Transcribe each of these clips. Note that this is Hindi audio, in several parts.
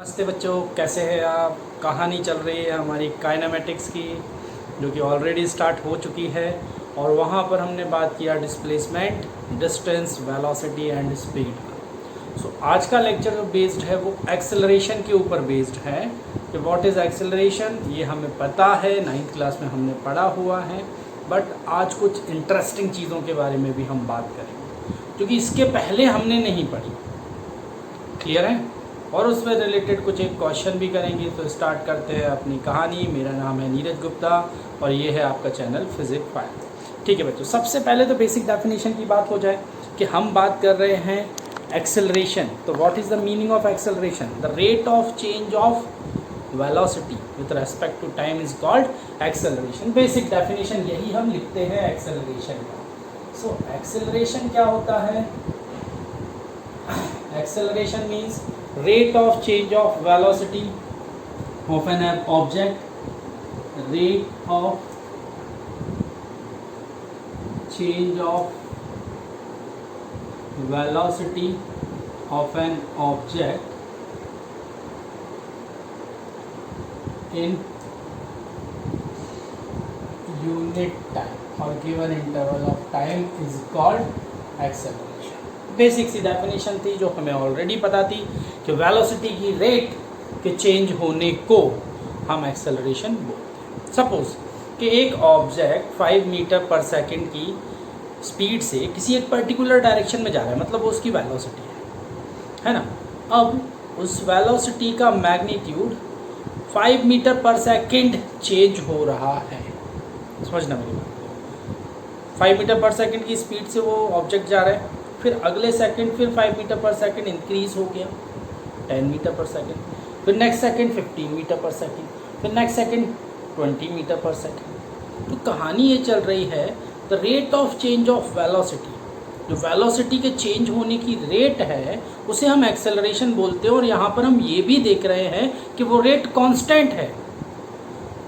नमस्ते बच्चों, कैसे हैं आप। कहानी चल रही है हमारी काइनेमेटिक्स की, जो कि ऑलरेडी स्टार्ट हो चुकी है। और वहाँ पर हमने बात किया displacement, distance, velocity and speed. So आज का लेक्चर जो बेस्ड है वो एक्सेलरेशन के ऊपर बेस्ड है कि व्हाट इज़ एक्सेलरेशन। ये हमें पता है, 9th क्लास में हमने पढ़ा हुआ है, बट आज कुछ इंटरेस्टिंग चीज़ों के बारे में भी हम बात करेंगे क्योंकि इसके पहले हमने नहीं पढ़ी। क्लियर है? और उसमें रिलेटेड कुछ एक क्वेश्चन भी करेंगे। तो स्टार्ट करते हैं अपनी कहानी। मेरा नाम है नीरज गुप्ता और ये है आपका चैनल फिजिक्स फाइल। ठीक है बच्चों, सबसे पहले तो बेसिक डेफिनेशन की बात हो जाए कि हम बात कर रहे हैं एक्सेलरेशन। तो what is the meaning of acceleration? The rate of change of velocity with respect to time is called acceleration. Basic definition यही हम लिखते हैं एक्सेलरेशन का। सो एक्सेलरेशन क्या होता है? Acceleration means rate of change of velocity of an object, rate of change of velocity of an object in unit time or given interval of time is called acceleration। Basic सी डेफिनेशन थी जो हमें ऑलरेडी पता थी कि वेलोसिटी की रेट के चेंज होने को हम एक्सेलरेशन बोलते हैं। सपोज कि एक ऑब्जेक्ट 5 मीटर पर सेकंड की स्पीड से किसी एक पर्टिकुलर डायरेक्शन में जा रहा है, मतलब वो उसकी वेलोसिटी है ना। अब उस वेलोसिटी का मैग्नीट्यूड 5 मीटर पर सेकंड चेंज हो रहा है। समझना मेरी बात। 5 मीटर पर सेकंड की स्पीड से वो ऑब्जेक्ट जा रहा है, फिर अगले सेकंड फिर 5 मीटर पर सेकंड इंक्रीज हो गया 10 मीटर पर सेकंड, फिर नेक्स्ट सेकंड 15 मीटर पर सेकंड, फिर नेक्स्ट सेकंड 20 मीटर पर सेकंड। तो कहानी ये चल रही है the rate of change of velocity. जो वेलोसिटी के चेंज होने की रेट है उसे हम एक्सेलरेशन बोलते हैं। और यहाँ पर हम ये भी देख रहे हैं कि वो रेट कांस्टेंट है।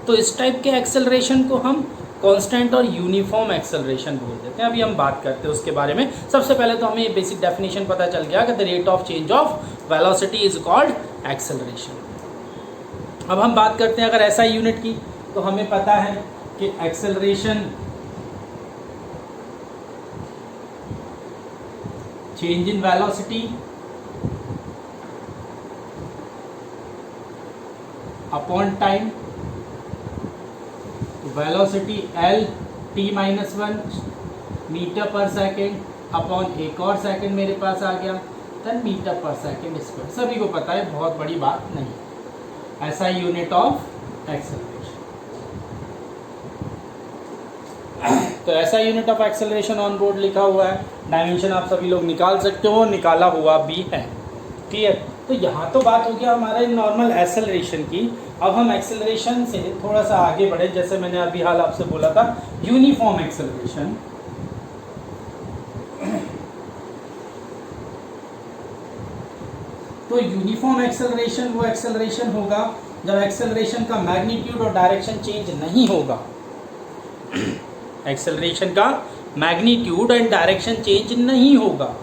तो इस टाइप के एक्सेलरेशन को हम कांस्टेंट और यूनिफॉर्म एक्सेलरेशन बोल देते हैं। अभी हम बात करते हैं उसके बारे में। सबसे पहले तो हमें ये बेसिक डेफिनेशन पता चल गया कि the rate of change of velocity is called acceleration. अब हम बात करते हैं अगर ऐसा यूनिट की, तो हमें पता है कि acceleration change in velocity upon time, velocity L t-1 metre पर सेकेंड अपॉन एक और सेकंड मेरे पास आ गया 10 मीटर पर सेकेंड स्क्वायर। सभी को पता है, बहुत बड़ी बात नहीं। ऐसा यूनिट ऑफ एक्सेलरेशन। तो ऐसा unit of acceleration on board लिखा हुआ है। डायमेंशन आप सभी लोग निकाल सकते हो, निकाला हुआ भी है। क्लियर? तो यहाँ तो बात हो गया हमारे नॉर्मल एक्सेलरेशन की। अब हम एक्सेलरेशन से थोड़ा सा आगे बढ़े। जैसे मैंने अभी हाल आपसे बोला था यूनिफॉर्म एक्सेलरेशन। तो यूनिफॉर्म एक्सेलरेशन वो एक्सेलरेशन होगा जब एक्सेलरेशन का मैग्नीट्यूड और डायरेक्शन चेंज नहीं होगा। एक्सेलरेशन का मैग्नीट्यूड एंड डायरेक्शन चेंज नहीं होगा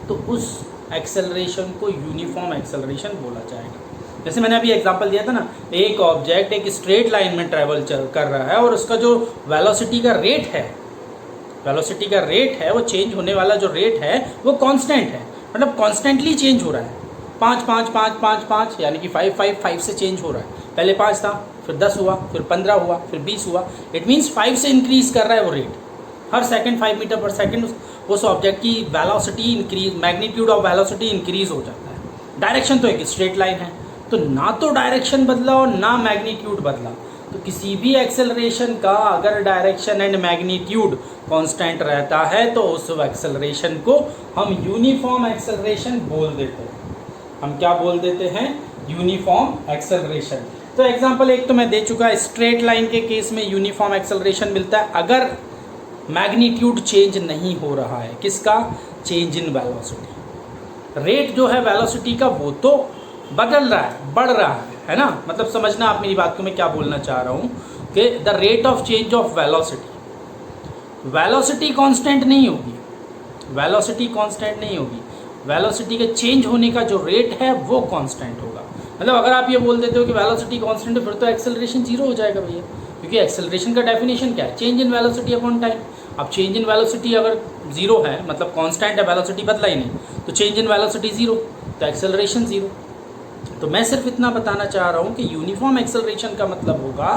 तो उस एक्सेलरेशन को यूनिफॉर्म एक्सेलरेशन बोला जाएगा। जैसे मैंने अभी एग्जांपल दिया था ना, एक ऑब्जेक्ट एक स्ट्रेट लाइन में ट्रैवल कर रहा है और उसका जो वेलोसिटी का रेट है, वेलोसिटी का रेट है, वो चेंज होने वाला जो रेट है वो कांस्टेंट है, मतलब कॉन्स्टेंटली चेंज हो रहा है। 5 5 5 5 5 यानी कि 5 5 5 से चेंज हो रहा है। पहले 5 था, फिर 10 हुआ, फिर 15 हुआ, फिर 20 हुआ। इट मीन्स 5 से इंक्रीज कर रहा है वो रेट। हर सेकंड 5 मीटर पर सेकंड उस ऑब्जेक्ट की velocity increase, magnitude of velocity increase हो जाता है। डायरेक्शन तो एक स्ट्रेट लाइन है, तो ना तो डायरेक्शन बदला और ना मैग्नीट्यूड बदला। तो किसी भी एक्सेलरेशन का अगर डायरेक्शन एंड मैग्नीट्यूड कांस्टेंट रहता है तो उस एक्सेलरेशन को हम यूनिफॉर्म एक्सेलरेशन बोल देते हैं। हम क्या बोल देते हैं? Uniform acceleration. तो एग्जांपल एक तो मैं दे चुका, स्ट्रेट लाइन के केस में यूनिफॉर्म एक्सेलरेशन मिलता है अगर मैग्नीट्यूड चेंज नहीं हो रहा है। किसका? Change in velocity. रेट जो है वेलोसिटी का वो तो बदल रहा है, बढ़ रहा है ना। मतलब समझना आप मेरी बात को, मैं क्या बोलना चाह रहा हूँ कि the rate of change of velocity, velocity constant नहीं होगी, वेलोसिटी कांस्टेंट नहीं होगी। वेलोसिटी के चेंज होने का जो रेट है वो कांस्टेंट होगा। मतलब अगर आप ये बोल देते हो कि वेलोसिटी कांस्टेंट है, फिर तो एक्सेलरेशन जीरो हो जाएगा भैया, क्योंकि एक्सेलरेशन का डेफिनेशन क्या है, change in velocity upon time. अब चेंज इन वेलोसिटी अगर जीरो है, मतलब कांस्टेंट है, वेलोसिटी बदला ही नहीं, तो चेंज इन वेलोसिटी जीरो, तो एक्सेलरेशन जीरो। तो मैं सिर्फ इतना बताना चाह रहा हूँ कि यूनिफॉर्म एक्सेलरेशन का मतलब होगा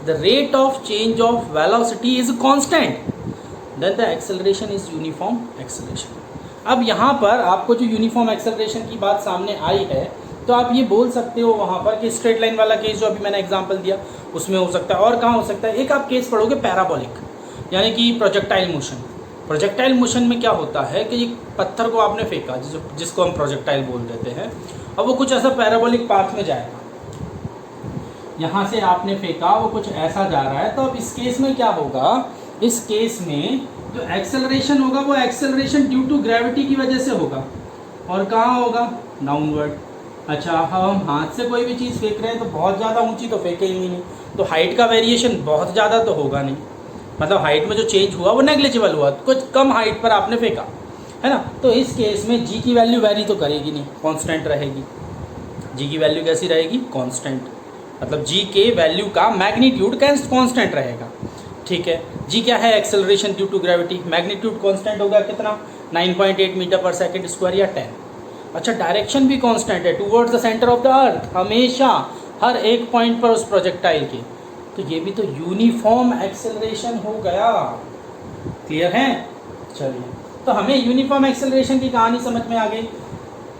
the rate of change of velocity is constant, then the acceleration is uniform acceleration. अब यहाँ पर आपको जो यूनिफॉर्म एक्सेलरेशन की बात सामने आई है, तो आप ये बोल सकते हो वहाँ पर कि स्ट्रेट लाइन वाला केस जो अभी मैंने एग्जांपल दिया उसमें हो सकता है, और कहाँ हो सकता है, एक आप केस पढ़ोगे पैराबोलिक, यानी कि प्रोजेक्टाइल मोशन। प्रोजेक्टाइल मोशन में क्या होता है कि एक पत्थर को आपने फेंका, जिसको हम प्रोजेक्टाइल बोल देते हैं, और वो कुछ ऐसा पैराबोलिक पाथ में जाएगा, यहाँ से आपने फेंका, वो कुछ ऐसा जा रहा है। तो अब इस केस में क्या होगा, इस केस में जो एक्सेलरेशन होगा वो एक्सेलरेशन ड्यू टू ग्रेविटी की वजह से होगा, और कहाँ होगा, डाउनवर्ड। अच्छा, हम हाथ से कोई भी चीज़ फेंक रहे हैं तो बहुत ज़्यादा ऊंची तो फेंकेंगे नहीं, तो हाइट का वेरिएशन बहुत ज़्यादा तो होगा नहीं, मतलब हाइट में जो चेंज हुआ वो नेग्लिजिबल हुआ, कुछ कम हाइट पर आपने फेंका, है ना। तो इस केस में जी की वैल्यू वेरी तो करेगी नहीं, कांस्टेंट रहेगी। जी की वैल्यू कैसी रहेगी, कांस्टेंट, मतलब जी के वैल्यू का मैग्नीट्यूड कांस्टेंट रहेगा, ठीक है। जी क्या है, acceleration due to gravity, magnitude constant होगा कितना, 9.8 मीटर पर सेकंड स्क्वायर या 10। अच्छा, डायरेक्शन भी कांस्टेंट है, towards the centre of the earth, हमेशा हर एक पॉइंट पर उस प्रोजेक्टाइल के, तो ये भी तो यूनिफॉर्म एक्सेलरेशन हो गया। क्लियर है, चलिए, तो हमें यूनिफॉर्म एक्सेलरेशन की कहानी समझ में आ गई।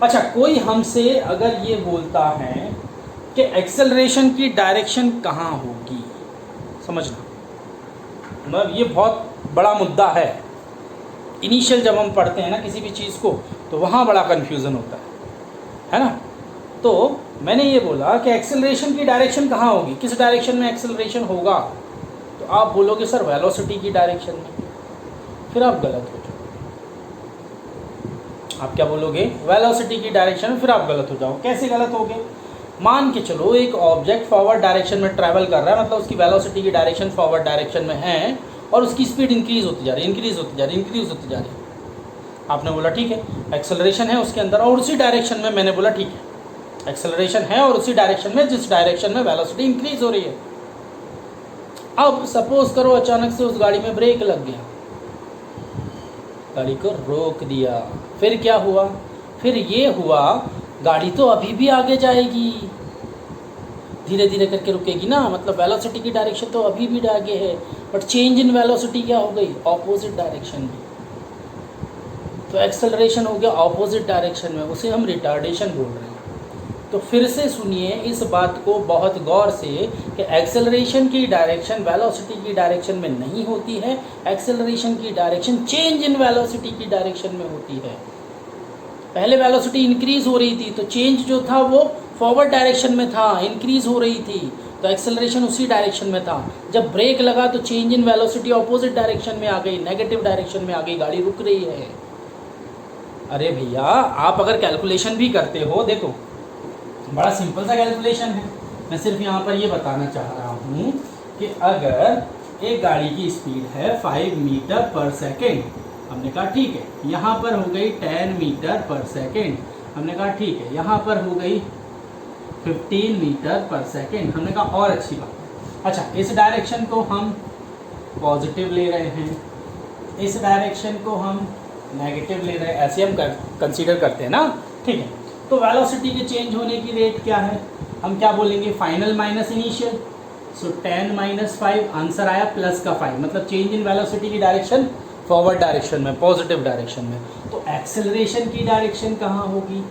अच्छा, कोई हमसे अगर ये बोलता है कि एक्सेलरेशन की डायरेक्शन कहाँ होगी, समझना, मतलब ये बहुत बड़ा मुद्दा है। इनिशियल जब हम पढ़ते हैं ना किसी भी चीज़ को, तो वहाँ बड़ा कन्फ्यूज़न होता है ना। तो मैंने ये बोला कि एक्सेलरेशन की डायरेक्शन कहाँ होगी, किस डायरेक्शन में एक्सेलरेशन होगा, तो आप बोलोगे सर वेलोसिटी की डायरेक्शन में, फिर आप गलत हो जाओ। आप क्या बोलोगे, वेलोसिटी की डायरेक्शन में, फिर आप गलत हो जाओ। कैसे गलत होगे, मान के चलो एक ऑब्जेक्ट फॉरवर्ड डायरेक्शन में ट्रैवल कर रहा है, मतलब उसकी वेलोसिटी की डायरेक्शन फॉरवर्ड डायरेक्शन में है, और उसकी स्पीड इंक्रीज होती जा रही है, इंक्रीज होती जा रही है, इंक्रीज होती जा रही है। आपने बोला ठीक है, एक्सेलरेशन है उसके अंदर, और उसी डायरेक्शन में, मैंने बोला ठीक है, एक्सेलरेशन है और उसी डायरेक्शन में जिस डायरेक्शन में वेलोसिटी इंक्रीज हो रही है। अब सपोज करो अचानक से उस गाड़ी में ब्रेक लग गया, गाड़ी को रोक दिया, फिर क्या हुआ, फिर ये हुआ, गाड़ी तो अभी भी आगे जाएगी, धीरे धीरे करके रुकेगी ना, मतलब वेलोसिटी की डायरेक्शन तो अभी भी आगे है, बट चेंज इन वेलोसिटी क्या हो गई, ऑपोजिट डायरेक्शन में, तो एक्सेलरेशन हो गया ऑपोजिट डायरेक्शन में, उसे हम रिटार्डेशन बोल रहे हैं। तो फिर से सुनिए इस बात को बहुत गौर से कि एक्सेलरेशन की डायरेक्शन वेलोसिटी की डायरेक्शन में नहीं होती है, एक्सेलरेशन की डायरेक्शन चेंज इन वेलोसिटी की डायरेक्शन में होती है। पहले वेलोसिटी इंक्रीज हो रही थी, तो चेंज जो था वो फॉरवर्ड डायरेक्शन में था, इंक्रीज हो रही थी, तो एक्सेलरेशन उसी डायरेक्शन में था। जब ब्रेक लगा तो change in velocity opposite direction में आ गई, नेगेटिव डायरेक्शन में आ गई, गाड़ी रुक रही है। अरे भैया, आप अगर कैलकुलेशन भी करते हो, देखो बड़ा सिंपल सा कैलकुलेशन है, मैं सिर्फ यहाँ पर ये बताना चाह रहा हूँ कि अगर एक गाड़ी की स्पीड है 5 मीटर पर सेकेंड, हमने कहा ठीक है, यहाँ पर हो गई 10 मीटर पर सेकेंड, हमने कहा ठीक है, यहाँ पर हो गई 15 मीटर पर सेकेंड, हमने कहा और अच्छी बात। अच्छा, इस डायरेक्शन को हम पॉजिटिव ले रहे हैं, इस डायरेक्शन को हम नेगेटिव ले रहे हैं, ऐसे हम कंसीडर करते हैं ना, ठीक है। तो वेलोसिटी के चेंज होने की रेट क्या है, हम क्या बोलेंगे, फाइनल माइनस इनिशियल, सो 10 माइनस 5, आंसर आया प्लस का 5, मतलब चेंज इन वेलोसिटी की डायरेक्शन फॉरवर्ड डायरेक्शन में, पॉजिटिव डायरेक्शन में। तो एक्सेलरेशन की डायरेक्शन कहाँ होगी,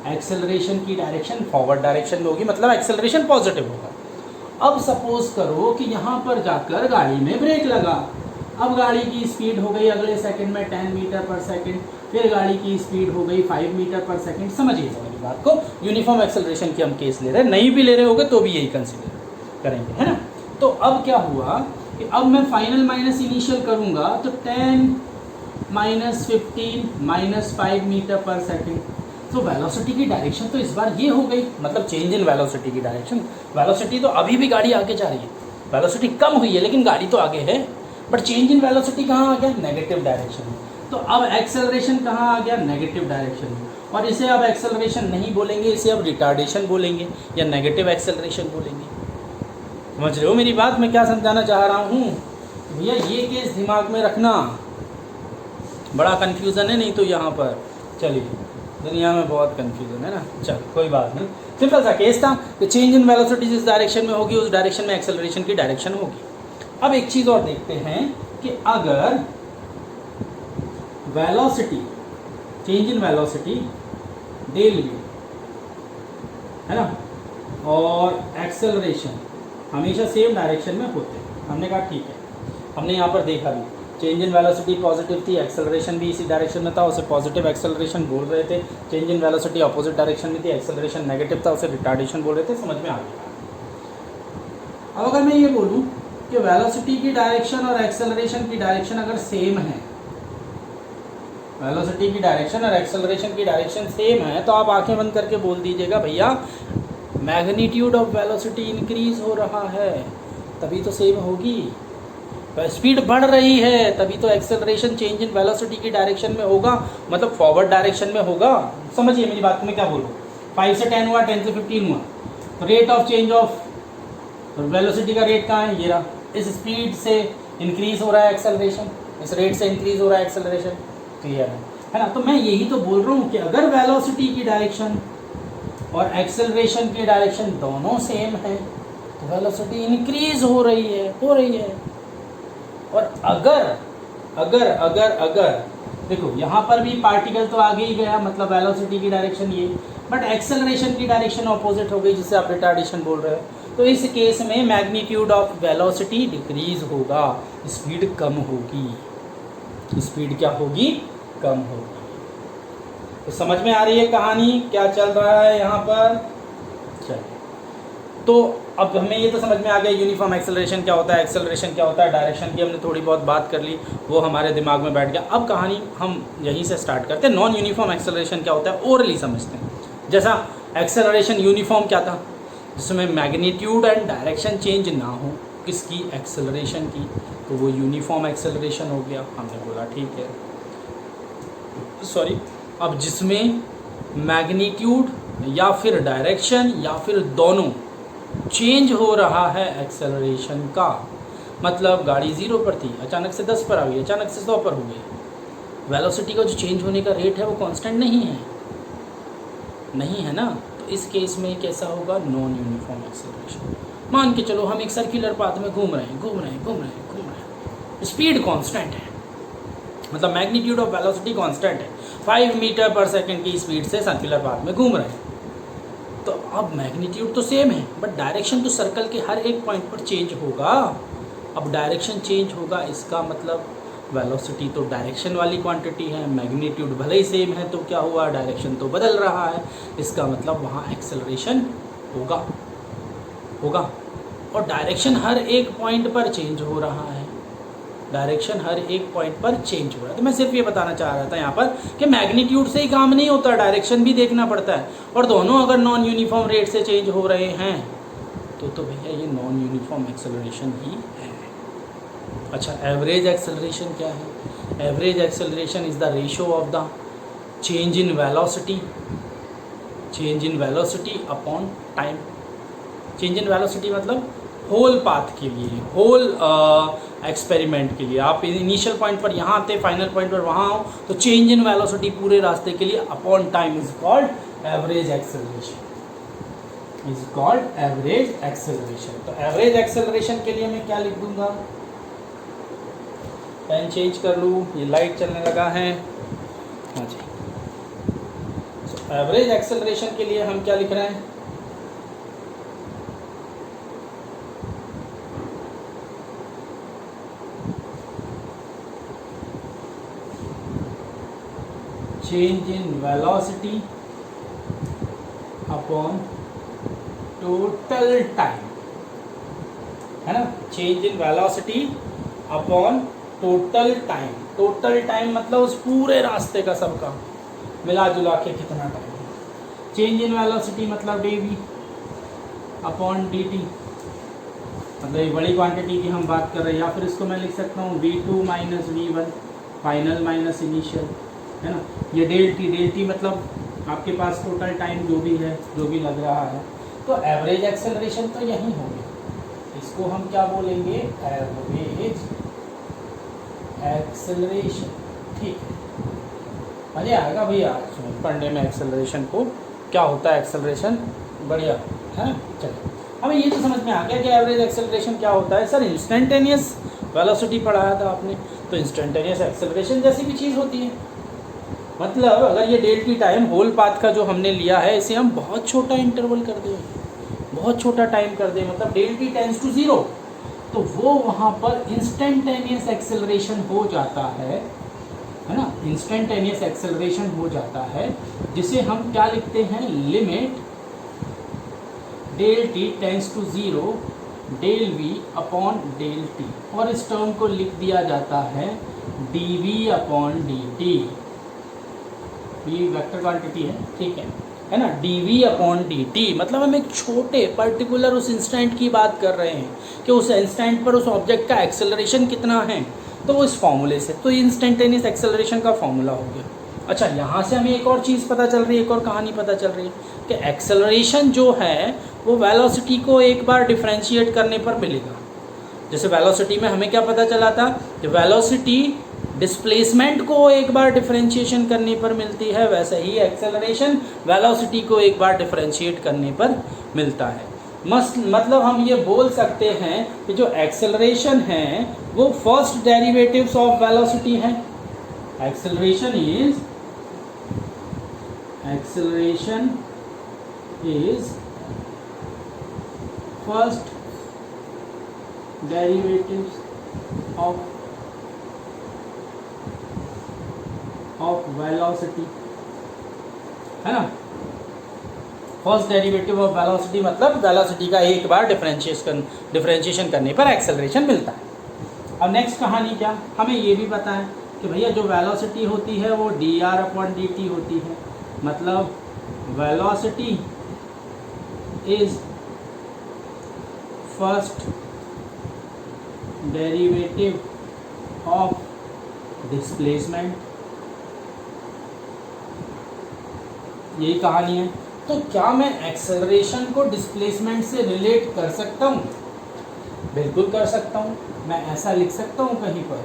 एक्सेलरेशन की डायरेक्शन फॉरवर्ड डायरेक्शन में होगी, मतलब एक्सेलरेशन पॉजिटिव होगा। अब सपोज करो कि यहाँ पर जाकर गाड़ी में ब्रेक लगा, अब गाड़ी की स्पीड हो गई अगले सेकंड में 10 मीटर पर सेकंड, फिर गाड़ी की स्पीड हो गई 5 मीटर पर सेकंड। समझिए मेरी बात को, यूनिफॉर्म एक्सेलरेशन की हम केस ले रहे हैं, नहीं भी ले रहे होगे तो भी यही कंसीडर करेंगे, है ना। तो अब क्या हुआ कि अब मैं फाइनल माइनस इनिशियल करूँगा, तो 10 माइनस 15 माइनस 5 मीटर पर सेकेंड, तो वेलोसिटी की डायरेक्शन तो इस बार ये हो गई, मतलब चेंज इन वेलोसिटी की डायरेक्शन। वेलोसिटी तो अभी भी गाड़ी आगे जा रही है, वेलोसिटी कम हुई है लेकिन गाड़ी तो आगे है, बट चेंज इन वेलोसिटी कहाँ आ गया, नेगेटिव डायरेक्शन में। तो अब एक्सेलरेशन कहाँ आ गया, नेगेटिव डायरेक्शन में। और इसे अब एक्सेलरेशन नहीं बोलेंगे, इसे अब रिटार्डेशन बोलेंगे या नेगेटिव एक्सेलरेशन बोलेंगे। समझ रहे हो मेरी बात, मैं क्या समझाना चाह रहा हूँ? भैया ये केस दिमाग में रखना, बड़ा कन्फ्यूज़न है नहीं तो यहाँ पर। चलिए, दुनिया में बहुत कन्फ्यूज़न है ना, चल कोई बात नहीं, सिंपल सा केस था कि चेंज इन वेलोसिटी जिस डायरेक्शन में होगी उस डायरेक्शन में एक्सेलरेशन की डायरेक्शन होगी। अब एक चीज़ और देखते हैं कि अगर velocity, change in velocity del v है ना, और एक्सेलरेशन हमेशा सेम डायरेक्शन में होते हैं। हमने कहा ठीक है, हमने यहाँ पर देखा भी चेंज इन वेलोसिटी पॉजिटिव थी, एक्सेलरेशन भी इसी डायरेक्शन में था, उसे पॉजिटिव एक्सेलरेशन बोल रहे थे। Change in velocity opposite direction में थी, एक्सेलरेशन नेगेटिव था, उसे रिटार्डेशन बोल रहे थे। समझ में आ गया? अब अगर मैं ये बोलूँ कि वेलोसिटी की डायरेक्शन और एक्सेलरेशन की डायरेक्शन अगर सेम है, वेलोसिटी की डायरेक्शन और एक्सेलरेशन की डायरेक्शन सेम है, तो आप आंखें बंद करके बोल दीजिएगा भैया मैग्नीट्यूड ऑफ वेलोसिटी इंक्रीज हो रहा है, तभी तो सेम होगी। स्पीड बढ़ रही है तभी तो एक्सेलरेशन चेंज इन वेलोसिटी की डायरेक्शन में होगा, मतलब फॉरवर्ड डायरेक्शन में होगा। समझिए मेरी बात को मैं क्या बोलूँ। 5 से 10 हुआ, 10 से 15 हुआ, तो rate of change of velocity का रेट कहाँ है? ये रहा। इस स्पीड से इंक्रीज हो रहा है एक्सेलरेशन, इस रेट से इंक्रीज हो रहा है एक्सेलरेशन। क्लियर है ना? तो मैं यही तो बोल रहा हूँ कि अगर वेलोसिटी की डायरेक्शन और एक्सेलरेशन की डायरेक्शन दोनों सेम है तो वेलोसिटी इंक्रीज हो रही है। और अगर अगर अगर अगर देखो यहाँ पर भी पार्टिकल तो आगे ही गया, मतलब वेलोसिटी की डायरेक्शन ये, बट एक्सेलरेशन की डायरेक्शन ऑपोजिट हो गई जिसे आप रिटार्डेशन बोल रहे हो, तो इस केस में मैग्नीट्यूड ऑफ वेलोसिटी डिक्रीज होगा, स्पीड कम होगी। स्पीड क्या होगी? कम होगी। तो समझ में आ रही है कहानी, क्या चल रहा है यहाँ पर? चलिए, तो अब हमें ये तो समझ में आ गया यूनिफॉर्म एक्सेलरेशन क्या होता है, एक्सेलरेशन क्या होता है, डायरेक्शन की हमने थोड़ी बहुत बात कर ली, वो हमारे दिमाग में बैठ गया। अब कहानी हम यहीं से स्टार्ट करते हैं। नॉन यूनिफॉर्म एक्सेलरेशन क्या होता है ओरली समझते हैं। जैसा एक्सेलरेशन यूनिफॉर्म क्या था, जिसमें मैग्नीट्यूड एंड डायरेक्शन चेंज ना हो, किसकी? एक्सेलरेशन की, तो वो यूनिफॉर्म एक्सेलरेशन हो गया। हमने बोला ठीक है, सॉरी, अब जिसमें मैग्नीट्यूड या फिर डायरेक्शन या फिर दोनों चेंज हो रहा है एक्सेलरेशन का, मतलब गाड़ी 0 पर थी, अचानक से 10 पर आ गई, अचानक से 100 पर हो गई। वेलोसिटी का जो चेंज होने का रेट है वो कांस्टेंट नहीं है ना। तो इस केस में कैसा होगा? Non uniform acceleration. मान के चलो हम एक सर्कुलर पाथ में घूम रहे हैं, स्पीड कांस्टेंट है, मतलब मैग्नीट्यूड ऑफ वेलोसिटी कांस्टेंट है, 5 मीटर पर सेकंड की स्पीड से सर्कुलर पाथ में घूम रहे हैं। तो अब मैग्नीट्यूड तो सेम है, बट डायरेक्शन तो सर्कल के हर एक पॉइंट पर चेंज होगा। अब डायरेक्शन चेंज होगा, इसका मतलब वेलोसिटी तो डायरेक्शन वाली क्वांटिटी है, मैग्नीट्यूड भले ही सेम है, तो क्या हुआ? डायरेक्शन तो बदल रहा है, इसका मतलब वहाँ एक्सेलरेशन होगा। और डायरेक्शन हर एक पॉइंट पर चेंज हो रहा है, डायरेक्शन हर एक पॉइंट पर चेंज हो रहा है। तो मैं सिर्फ ये बताना चाह रहा था यहाँ पर कि मैग्नीट्यूड से ही काम नहीं होता, डायरेक्शन भी देखना पड़ता है, और दोनों अगर नॉन यूनिफॉर्म रेट से चेंज हो रहे हैं तो भैया ये नॉन यूनिफॉर्म एक्सेलरेशन ही है। अच्छा, एवरेज एक्सेलरेशन क्या है? Average acceleration is the ratio of the change in velocity upon time. Change in velocity मतलब होल पाथ के लिए, होल एक्सपेरिमेंट के लिए, आप इनिशियल पॉइंट पर यहाँ आते, फाइनल पॉइंट पर वहाँ आओ, तो चेंज इन वेलोसिटी पूरे रास्ते के लिए upon time is called average acceleration, तो एवरेज एक्सेलरेशन के लिए मैं क्या लिख दूंगा? पेन चेंज कर लूँ, ये लाइट चलने लगा है। हाँ जी, एवरेज एक्सेलरेशन के लिए हम क्या लिख रहे हैं? Change in velocity upon total time, है ना? Change in velocity upon total time मतलब उस पूरे रास्ते का सबका मिला जुला के कितना टाइम है। चेंज इन वेलोसिटी मतलब dv अपॉन dt, मतलब ये बड़ी क्वांटिटी की हम बात कर रहे हैं, या फिर इसको मैं लिख सकता हूँ v2 minus v1 final minus initial, है ना? ये डेल टी मतलब आपके पास टोटल टाइम जो भी है, जो भी लग रहा है, तो एवरेज एक्सेलरेशन तो यही होगी। इसको हम क्या बोलेंगे, एवरेज एक्सेलरेशन। ठीक है, मज़े आएगा भैया पढ़ने में एक्सेलरेशन को, क्या होता है एक्सेलरेशन, बढ़िया है। चलिए हमें ये तो समझ में आ गया कि एवरेज एक्सेलरेशन क्या होता है। सर इंस्टेंटेनियस वेलोसिटी पढ़ाया था आपने, तो इंस्टेंटेनियस एक्सेलरेशन जैसी भी चीज़ होती है। मतलब अगर ये del t time whole path का जो हमने लिया है, इसे हम बहुत छोटा इंटरवल कर दें, बहुत छोटा टाइम कर दें, मतलब डेल टी टेंड्स टू 0, तो वो वहाँ पर इंस्टेंटेनियस एक्सेलरेशन हो जाता है ना, इंस्टेंटेनियस एक्सेलरेशन हो जाता है, जिसे हम क्या लिखते हैं, limit del t tends to 0 del v upon del t, और इस टर्म को लिख दिया जाता है d v upon d t. ये वेक्टर क्वांटिटी है, ठीक है ना, d v upon d t. मतलब हम एक छोटे पर्टिकुलर उस इंस्टेंट की बात कर रहे हैं कि उस इंस्टेंट पर उस ऑब्जेक्ट का एक्सेलरेशन कितना है, तो वो इस फॉर्मूले से, तो इंस्टेंटेनियस एक्सेलरेशन का फॉर्मूला हो गया। अच्छा, यहाँ से हमें एक और चीज़ पता चल रही है, एक और कहानी पता चल रही है कि एक्सेलरेशन जो है वो वेलोसिटी को एक बार डिफरेंशिएट करने पर मिलेगा। जैसे वेलोसिटी में हमें क्या पता चला था कि वेलोसिटी डिस्प्लेसमेंट को एक बार डिफरेंशिएशन करने पर मिलती है, वैसे ही एक्सेलरेशन वेलोसिटी को एक बार डिफरेंशिएट करने पर मिलता है। मतलब हम ये बोल सकते हैं कि जो एक्सेलरेशन है वो फर्स्ट डेरिवेटिव्स ऑफ वेलोसिटी है। Acceleration is first derivatives of velocity, है ना। फर्स्ट डेरिवेटिव ऑफ वेलोसिटी मतलब वेलोसिटी का एक बार डिफरेंशिएशन करने पर एक्सेलरेशन मिलता है। अब नेक्स्ट कहानी क्या, हमें ये भी पता है कि भैया जो वेलोसिटी होती है वो D r upon d T होती है। मतलब velocity is first derivative of displacement, यही कहानी है। तो क्या मैं एक्सेलरेशन को डिस्प्लेसमेंट से रिलेट कर सकता हूँ? बिल्कुल कर सकता हूँ। मैं ऐसा लिख सकता हूँ कहीं पर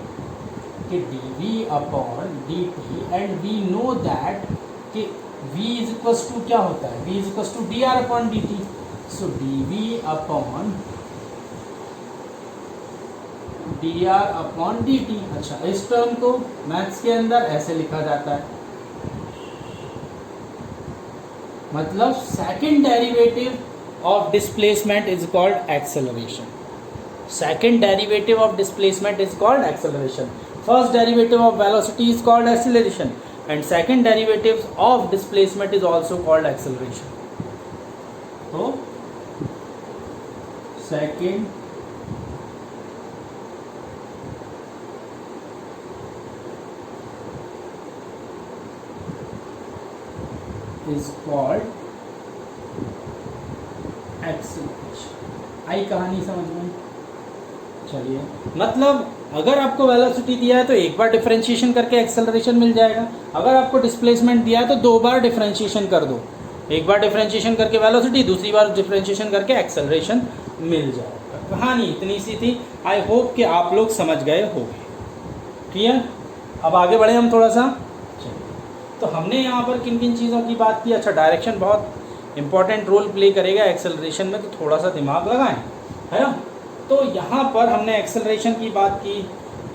कि d v upon d t, and we know that कि v इज इक्वल्स टू क्या होता है, v is equals to d r upon d t. So d v upon d r upon d t. अच्छा, इस टर्म को मैथ्स के अंदर ऐसे लिखा जाता है, मतलब second derivative of displacement is called acceleration. Second derivative of displacement is called acceleration. First derivative of velocity is called acceleration, and second derivatives of displacement is also called acceleration. So second is called acceleration. आई कहानी समझ में? चलिए, मतलब अगर आपको वेलोसिटी दिया है तो एक बार डिफरेंशिएशन करके एक्सेलरेशन मिल जाएगा। अगर आपको डिस्प्लेसमेंट दिया है तो दो बार डिफरेंशिएशन कर दो, एक बार डिफरेंशिएशन करके वेलोसिटी, दूसरी बार डिफरेंशिएशन करके एक्सेलरेशन मिल जाएगा। कहानी इतनी सी थी। आई होप कि आप लोग समझ गए होंगे। क्लियर? अब आगे बढ़े हम थोड़ा सा। तो हमने यहाँ पर किन किन चीज़ों की बात की। अच्छा, डायरेक्शन बहुत इंपॉर्टेंट रोल प्ले करेगा एक्सेलरेशन में, तो थोड़ा सा दिमाग लगाएं, है ना। तो यहाँ पर हमने एक्सेलरेशन की बात की,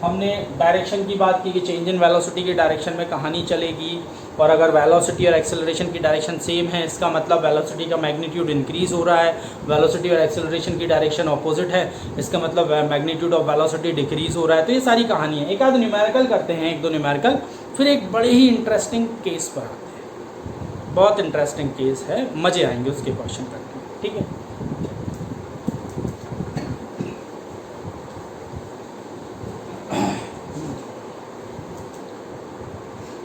हमने डायरेक्शन की बात की कि चेंज इन वेलोसिटी की डायरेक्शन में कहानी चलेगी, और अगर वेलोसिटी और एक्सेलरेशन की डायरेक्शन सेम है इसका मतलब वेलोसिटी का मैग्नीट्यूड इंक्रीज हो रहा है, वेलोसिटी और एक्सेलरेशन की डायरेक्शन ऑपोजिट है इसका मतलब मैग्नीट्यूड ऑफ वेलोसिटी डिक्रीज हो रहा है। तो ये सारी कहानी है। एक आध न्यूमेरिकल करते हैं, एक दो न्यूमेरिकल, फिर एक बड़े ही इंटरेस्टिंग केस पर आते हैं। बहुत इंटरेस्टिंग केस है, मज़े आएंगे उसके क्वेश्चन करके, ठीक है।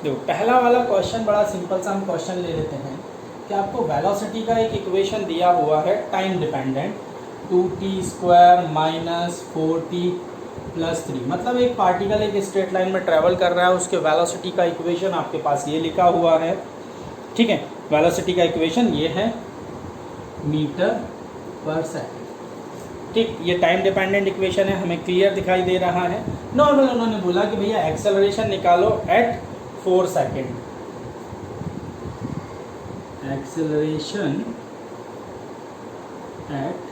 देखो, पहला वाला क्वेश्चन बड़ा सिंपल सा हम क्वेश्चन ले लेते हैं कि आपको वेलोसिटी का एक इक्वेशन दिया हुआ है time dependent, 2t² minus 4t plus 3। मतलब एक पार्टिकल एक स्ट्रेट लाइन में ट्रैवल कर रहा है, उसके वेलोसिटी का इक्वेशन आपके पास ये लिखा हुआ है ठीक है, वेलोसिटी का इक्वेशन ये है मीटर पर सेकंड। ठीक, ये टाइम डिपेंडेंट इक्वेशन है, हमें क्लियर दिखाई दे रहा है। नॉर्मल उन्होंने बोला कि भैया एक्सेलरेशन निकालो at 4 second, acceleration at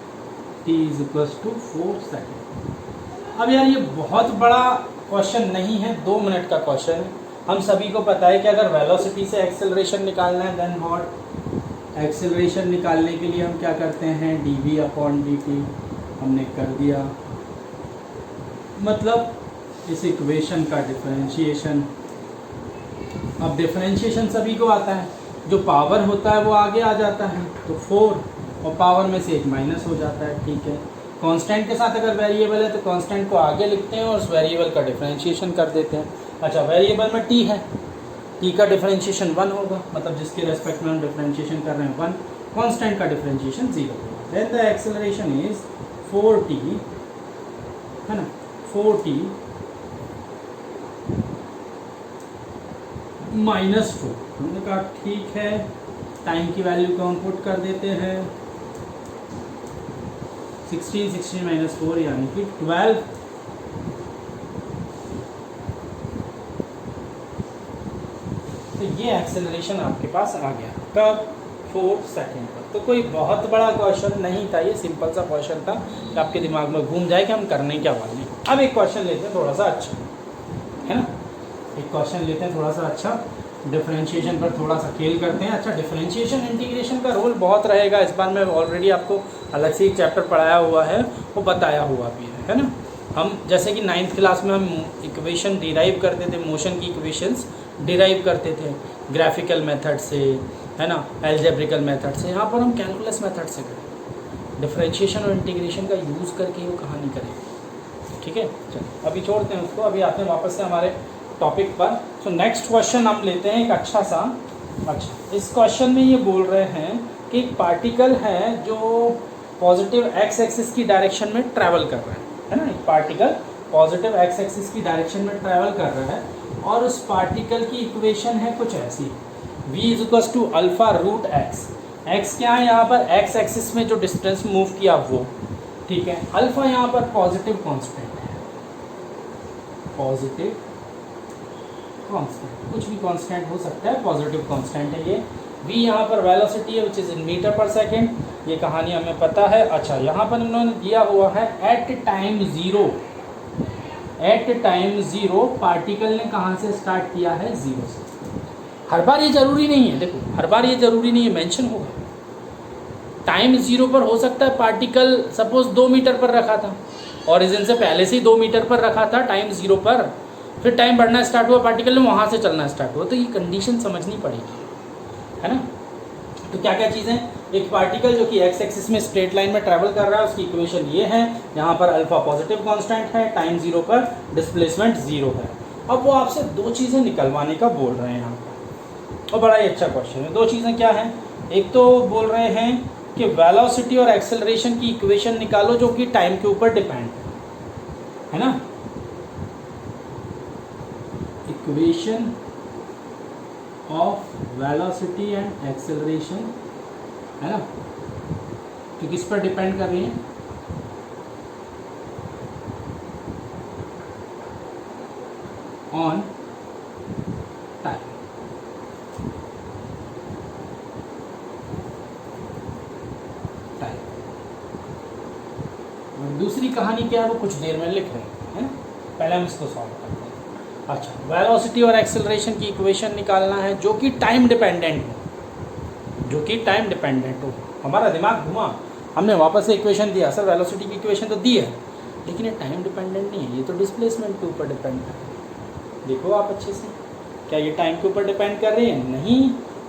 t is equals to 4 second. अब यार ये बहुत बड़ा क्वेश्चन नहीं है, 2 मिनट का क्वेश्चन है। हम सभी को पता है कि अगर वेलोसिटी से एक्सेलरेशन निकालना है देन व्हाट, एक्सेलरेशन निकालने के लिए हम क्या करते हैं, dv/dt हमने कर दिया, मतलब इस इक्वेशन का डिफरेंशिएशन। अब डिफरेंशिएशन सभी को आता है, जो पावर होता है वो आगे आ जाता है, तो 4 और पावर में से एक माइनस हो जाता है। ठीक है, कांस्टेंट के साथ अगर वेरिएबल है तो कांस्टेंट को आगे लिखते हैं और उस वेरिएबल का डिफरेंशिएशन कर देते हैं। अच्छा, वेरिएबल में t है, t का डिफरेंशिएशन 1 होगा, मतलब जिसके रेस्पेक्ट में हम डिफरेंशिएशन कर रहे हैं 1, कांस्टेंट का डिफरेंशिएशन 0 होगा। Then the acceleration is 4t, है ना, 4t माइनस 4। हमने कहा ठीक है, टाइम की वैल्यू को हम पुट कर देते हैं, 16 माइनस 4 यानी कि 12। तो ये एक्सेलरेशन आपके पास आ गया कब, 4 सेकेंड पर। तो कोई बहुत बड़ा क्वेश्चन नहीं था, ये सिंपल सा क्वेश्चन था कि आपके दिमाग में घूम जाए कि हम करने क्या वाले। अब एक क्वेश्चन लेते हैं थोड़ा सा अच्छा, है ना, एक क्वेश्चन लेते हैं थोड़ा सा अच्छा, डिफरेंशिएशन पर थोड़ा सा खेल करते हैं। अच्छा, डिफरेंशिएशन इंटीग्रेशन का रोल बहुत रहेगा, इस बार मैं ऑलरेडी आपको अलग से एक चैप्टर पढ़ाया हुआ है, वो बताया हुआ भी है ना। हम जैसे कि 9th क्लास में हम इक्वेशन डिराइव करते थे, मोशन की इक्वेशंस डिराइव करते थे ग्राफिकल मेथड से, है ना, एल्जेब्रिकल मेथड से। यहाँ पर हम कैलकुलस मेथड से करें, डिफरेंशिएशन और इंटीग्रेशन का यूज़ करके वो कहानी करें। ठीक है, चलो अभी छोड़ते हैं उसको, अभी आते हैं वापस से हमारे टॉपिक पर। सो नेक्स्ट क्वेश्चन हम लेते हैं एक अच्छा सा। अच्छा, इस क्वेश्चन में ये बोल रहे हैं कि एक पार्टिकल है जो पॉजिटिव एक्स एक्सिस की डायरेक्शन में ट्रैवल कर रहा है ना, एक पार्टिकल पॉजिटिव एक्स एक्सिस की डायरेक्शन में ट्रैवल कर रहा है, और उस पार्टिकल की इक्वेशन है कुछ ऐसी, v is equals to alpha root x. X क्या है यहाँ पर, एक्स एक्सिस में जो डिस्टेंस मूव किया वो, ठीक है। अल्फा यहाँ पर पॉजिटिव कांस्टेंट है, पॉजिटिव कांस्टेंट, कुछ भी कांस्टेंट हो सकता है, पॉजिटिव कांस्टेंट है ये। v यहाँ पर वेलोसिटी है विच इज़ इन मीटर पर सेकेंड, ये कहानी हमें पता है। अच्छा, यहाँ पर उन्होंने दिया हुआ है at time zero, at time zero particle ने कहाँ से स्टार्ट किया है, 0 से। हर बार ये ज़रूरी नहीं है, देखो हर बार ये ज़रूरी नहीं है मेंशन होगा। टाइम 0 पर हो सकता है पार्टिकल सपोज 2 मीटर पर रखा था, ओरिजिन से पहले से ही 2 मीटर पर रखा था टाइम 0 पर, फिर टाइम बढ़ना स्टार्ट हुआ, पार्टिकल ने वहाँ से चलना स्टार्ट हुआ। तो ये कंडीशन समझनी पड़ेगी, है ना। तो क्या क्या चीज़ें, एक पार्टिकल जो कि एक्स एक्सिस में स्ट्रेट लाइन में ट्रैवल कर रहा है, उसकी इक्वेशन ये है, यहाँ पर अल्फा पॉजिटिव कांस्टेंट है, टाइम 0 पर डिस्प्लेसमेंट 0 है। अब वो आपसे 2 चीज़ें निकलवाने का बोल रहे हैं यहाँ पर, और बड़ा ही अच्छा क्वेश्चन है। 2 चीज़ें क्या हैं, एक तो बोल रहे हैं कि वेलोसिटी और एक्सेलरेशन की इक्वेशन निकालो जो कि टाइम के ऊपर डिपेंड है ना, equation of velocity and acceleration, है ना, तो किस पर डिपेंड कर रही है, ऑन टाइम। और दूसरी कहानी क्या है वो कुछ देर में लिख रहे हैं, पहले हम इसको सॉल्व करते हैं। अच्छा, वेलोसिटी और एक्सेलरेशन की इक्वेशन निकालना है जो कि टाइम डिपेंडेंट हो, जो कि टाइम डिपेंडेंट हो। हमारा दिमाग घुमा, हमने वापस से इक्वेशन दिया, सर वेलोसिटी की इक्वेशन तो दी है लेकिन ये टाइम डिपेंडेंट नहीं है, ये तो डिस्प्लेसमेंट के ऊपर डिपेंड कर रही है। देखो आप अच्छे से, क्या ये टाइम के ऊपर डिपेंड कर रही है, नहीं,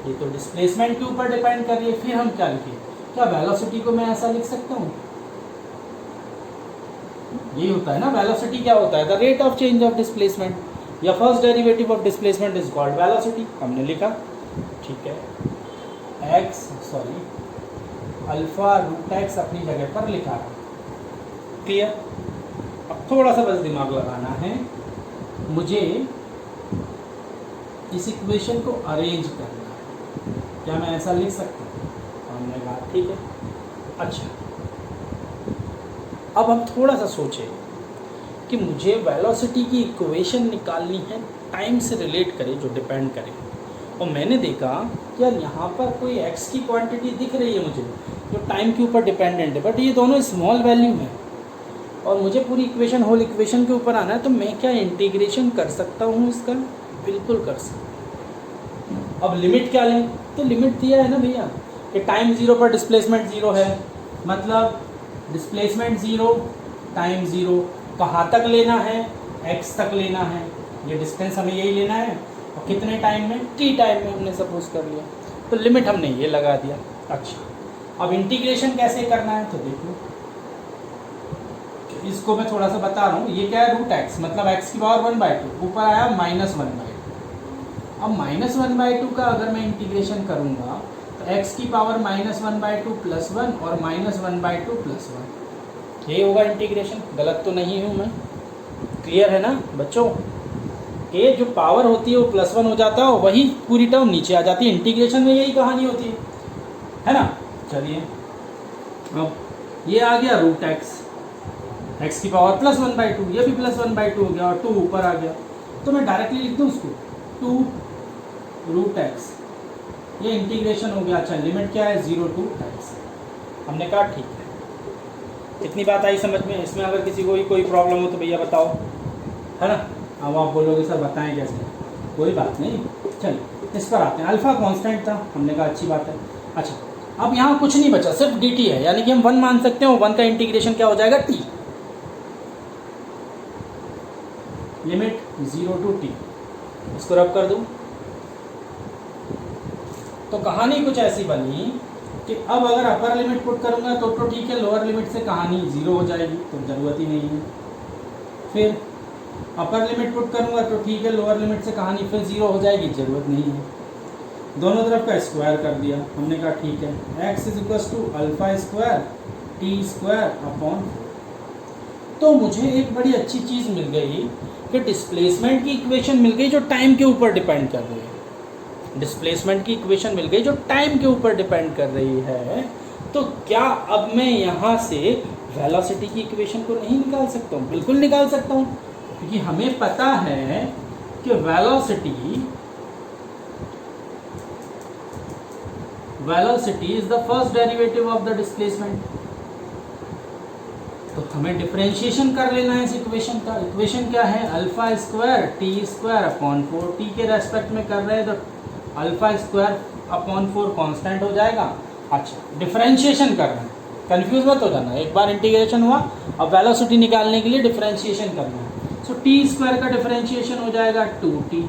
ये तो डिस्प्लेसमेंट के ऊपर डिपेंड कर रही है। फिर हम क्या लिखें, क्या वेलोसिटी को मैं ऐसा लिख सकता हूँ, ये होता है ना, वेलोसिटी क्या होता है, the rate of change of displacement, या first derivative of displacement is called velocity, हमने लिखा, ठीक है। अल्फा रूट एक्स अपनी जगह पर लिखा है, क्लियर। अब थोड़ा सा बस दिमाग लगाना है, मुझे इस इक्वेशन को अरेंज करना है, क्या मैं ऐसा लिख सकता हूँ? हमने कहा ठीक है। अच्छा, अब हम थोड़ा सा सोचें कि मुझे वेलोसिटी की इक्वेशन निकालनी है टाइम से रिलेट करे, जो डिपेंड करे। और मैंने देखा कि यार यहाँ पर कोई x की क्वांटिटी दिख रही है मुझे जो टाइम के ऊपर डिपेंडेंट है, बट ये दोनों स्मॉल वैल्यू हैं और मुझे पूरी इक्वेशन, होल इक्वेशन के ऊपर आना है। तो मैं क्या इंटीग्रेशन कर सकता हूँ इसका? बिल्कुल कर सकता हूँ। अब लिमिट क्या लें? तो लिमिट दिया है ना भैया कि टाइम 0 पर डिस्प्लेसमेंट 0 है, मतलब डिस्प्लेसमेंट 0, टाइम 0। कहाँ तक लेना है? x तक लेना है, ये डिस्टेंस हमें यही लेना है। और कितने टाइम में? t टाइम में हमने सपोज कर लिया, तो लिमिट हमने ये लगा दिया। अच्छा, अब इंटीग्रेशन कैसे करना है? तो देखो, इसको मैं थोड़ा सा बता रहा हूँ। ये क्या है? रूट एक्स, मतलब x की पावर 1/2, ऊपर आया -1/2। अब -1/2 का अगर मैं इंटीग्रेशन करूँगा तो x की पावर -1/2 + 1 और -1/2 + 1, यही होगा इंटीग्रेशन। गलत तो नहीं हूँ मैं? क्लियर है ना बच्चों? ये जो पावर होती है वो +1 हो जाता है और वही पूरी टर्म नीचे आ जाती है। इंटीग्रेशन में यही कहानी होती है ना? चलिए, अब ये आ गया रूट x की पावर +1/2, ये भी +1/2 हो गया और 2 ऊपर आ गया। तो मैं डायरेक्टली लिख दूँ उसको 2√x, ये इंटीग्रेशन हो गया। अच्छा, लिमिट क्या है? 0 to x। हमने कहा ठीक है। इतनी बात आई समझ में? इसमें अगर किसी को कोई प्रॉब्लम हो तो भैया बताओ, है ना? अब आप बोलोगे सर बताएं कैसे? कोई बात नहीं, चलिए इस पर आते हैं। अल्फा कांस्टेंट था, हमने कहा अच्छी बात है। अच्छा, अब यहाँ कुछ नहीं बचा, सिर्फ dt है, यानी कि हम 1 मान सकते हैं। 1 का इंटीग्रेशन क्या हो जाएगा? t। लिमिट 0 to t, इसको रब कर दूं तो कहानी कुछ ऐसी बनी कि अब अगर अपर लिमिट पुट करूंगा तो ठीक है, लोअर लिमिट से कहानी 0 हो जाएगी, तो ज़रूरत ही नहीं है। फिर अपर लिमिट पुट करूंगा तो ठीक है, लोअर लिमिट से कहानी फिर 0 हो जाएगी, ज़रूरत नहीं है। दोनों तरफ का स्क्वायर कर दिया, हमने कहा ठीक है। x = α² t² तो मुझे एक बड़ी अच्छी चीज़ मिल गई कि डिस्प्लेसमेंट की इक्वेशन मिल गई जो टाइम के ऊपर डिपेंड कर रही है। डिस्प्लेसमेंट की इक्वेशन मिल गई जो टाइम के ऊपर डिपेंड कर रही है। तो क्या अब मैं यहाँ से वेलोसिटी की इक्वेशन को नहीं निकाल सकता हूँ? बिल्कुल निकाल सकता हूँ, क्योंकि हमें पता है कि velocity is the first derivative of the displacement. तो हमें डिफरेंशिएशन कर लेना है इस इक्वेशन का। इक्वेशन क्या है? α² t²/4, t के रेस्पेक्ट में कर रहे हैं तो α²/4 कांस्टेंट हो जाएगा। अच्छा, डिफरेंशिएशन करना है, कंफ्यूज मत हो जाना। एक बार इंटीग्रेशन हुआ, अब वेलोसिटी निकालने के लिए डिफरेंशिएशन करना है। सो t² का डिफरेंशिएशन हो जाएगा 2t,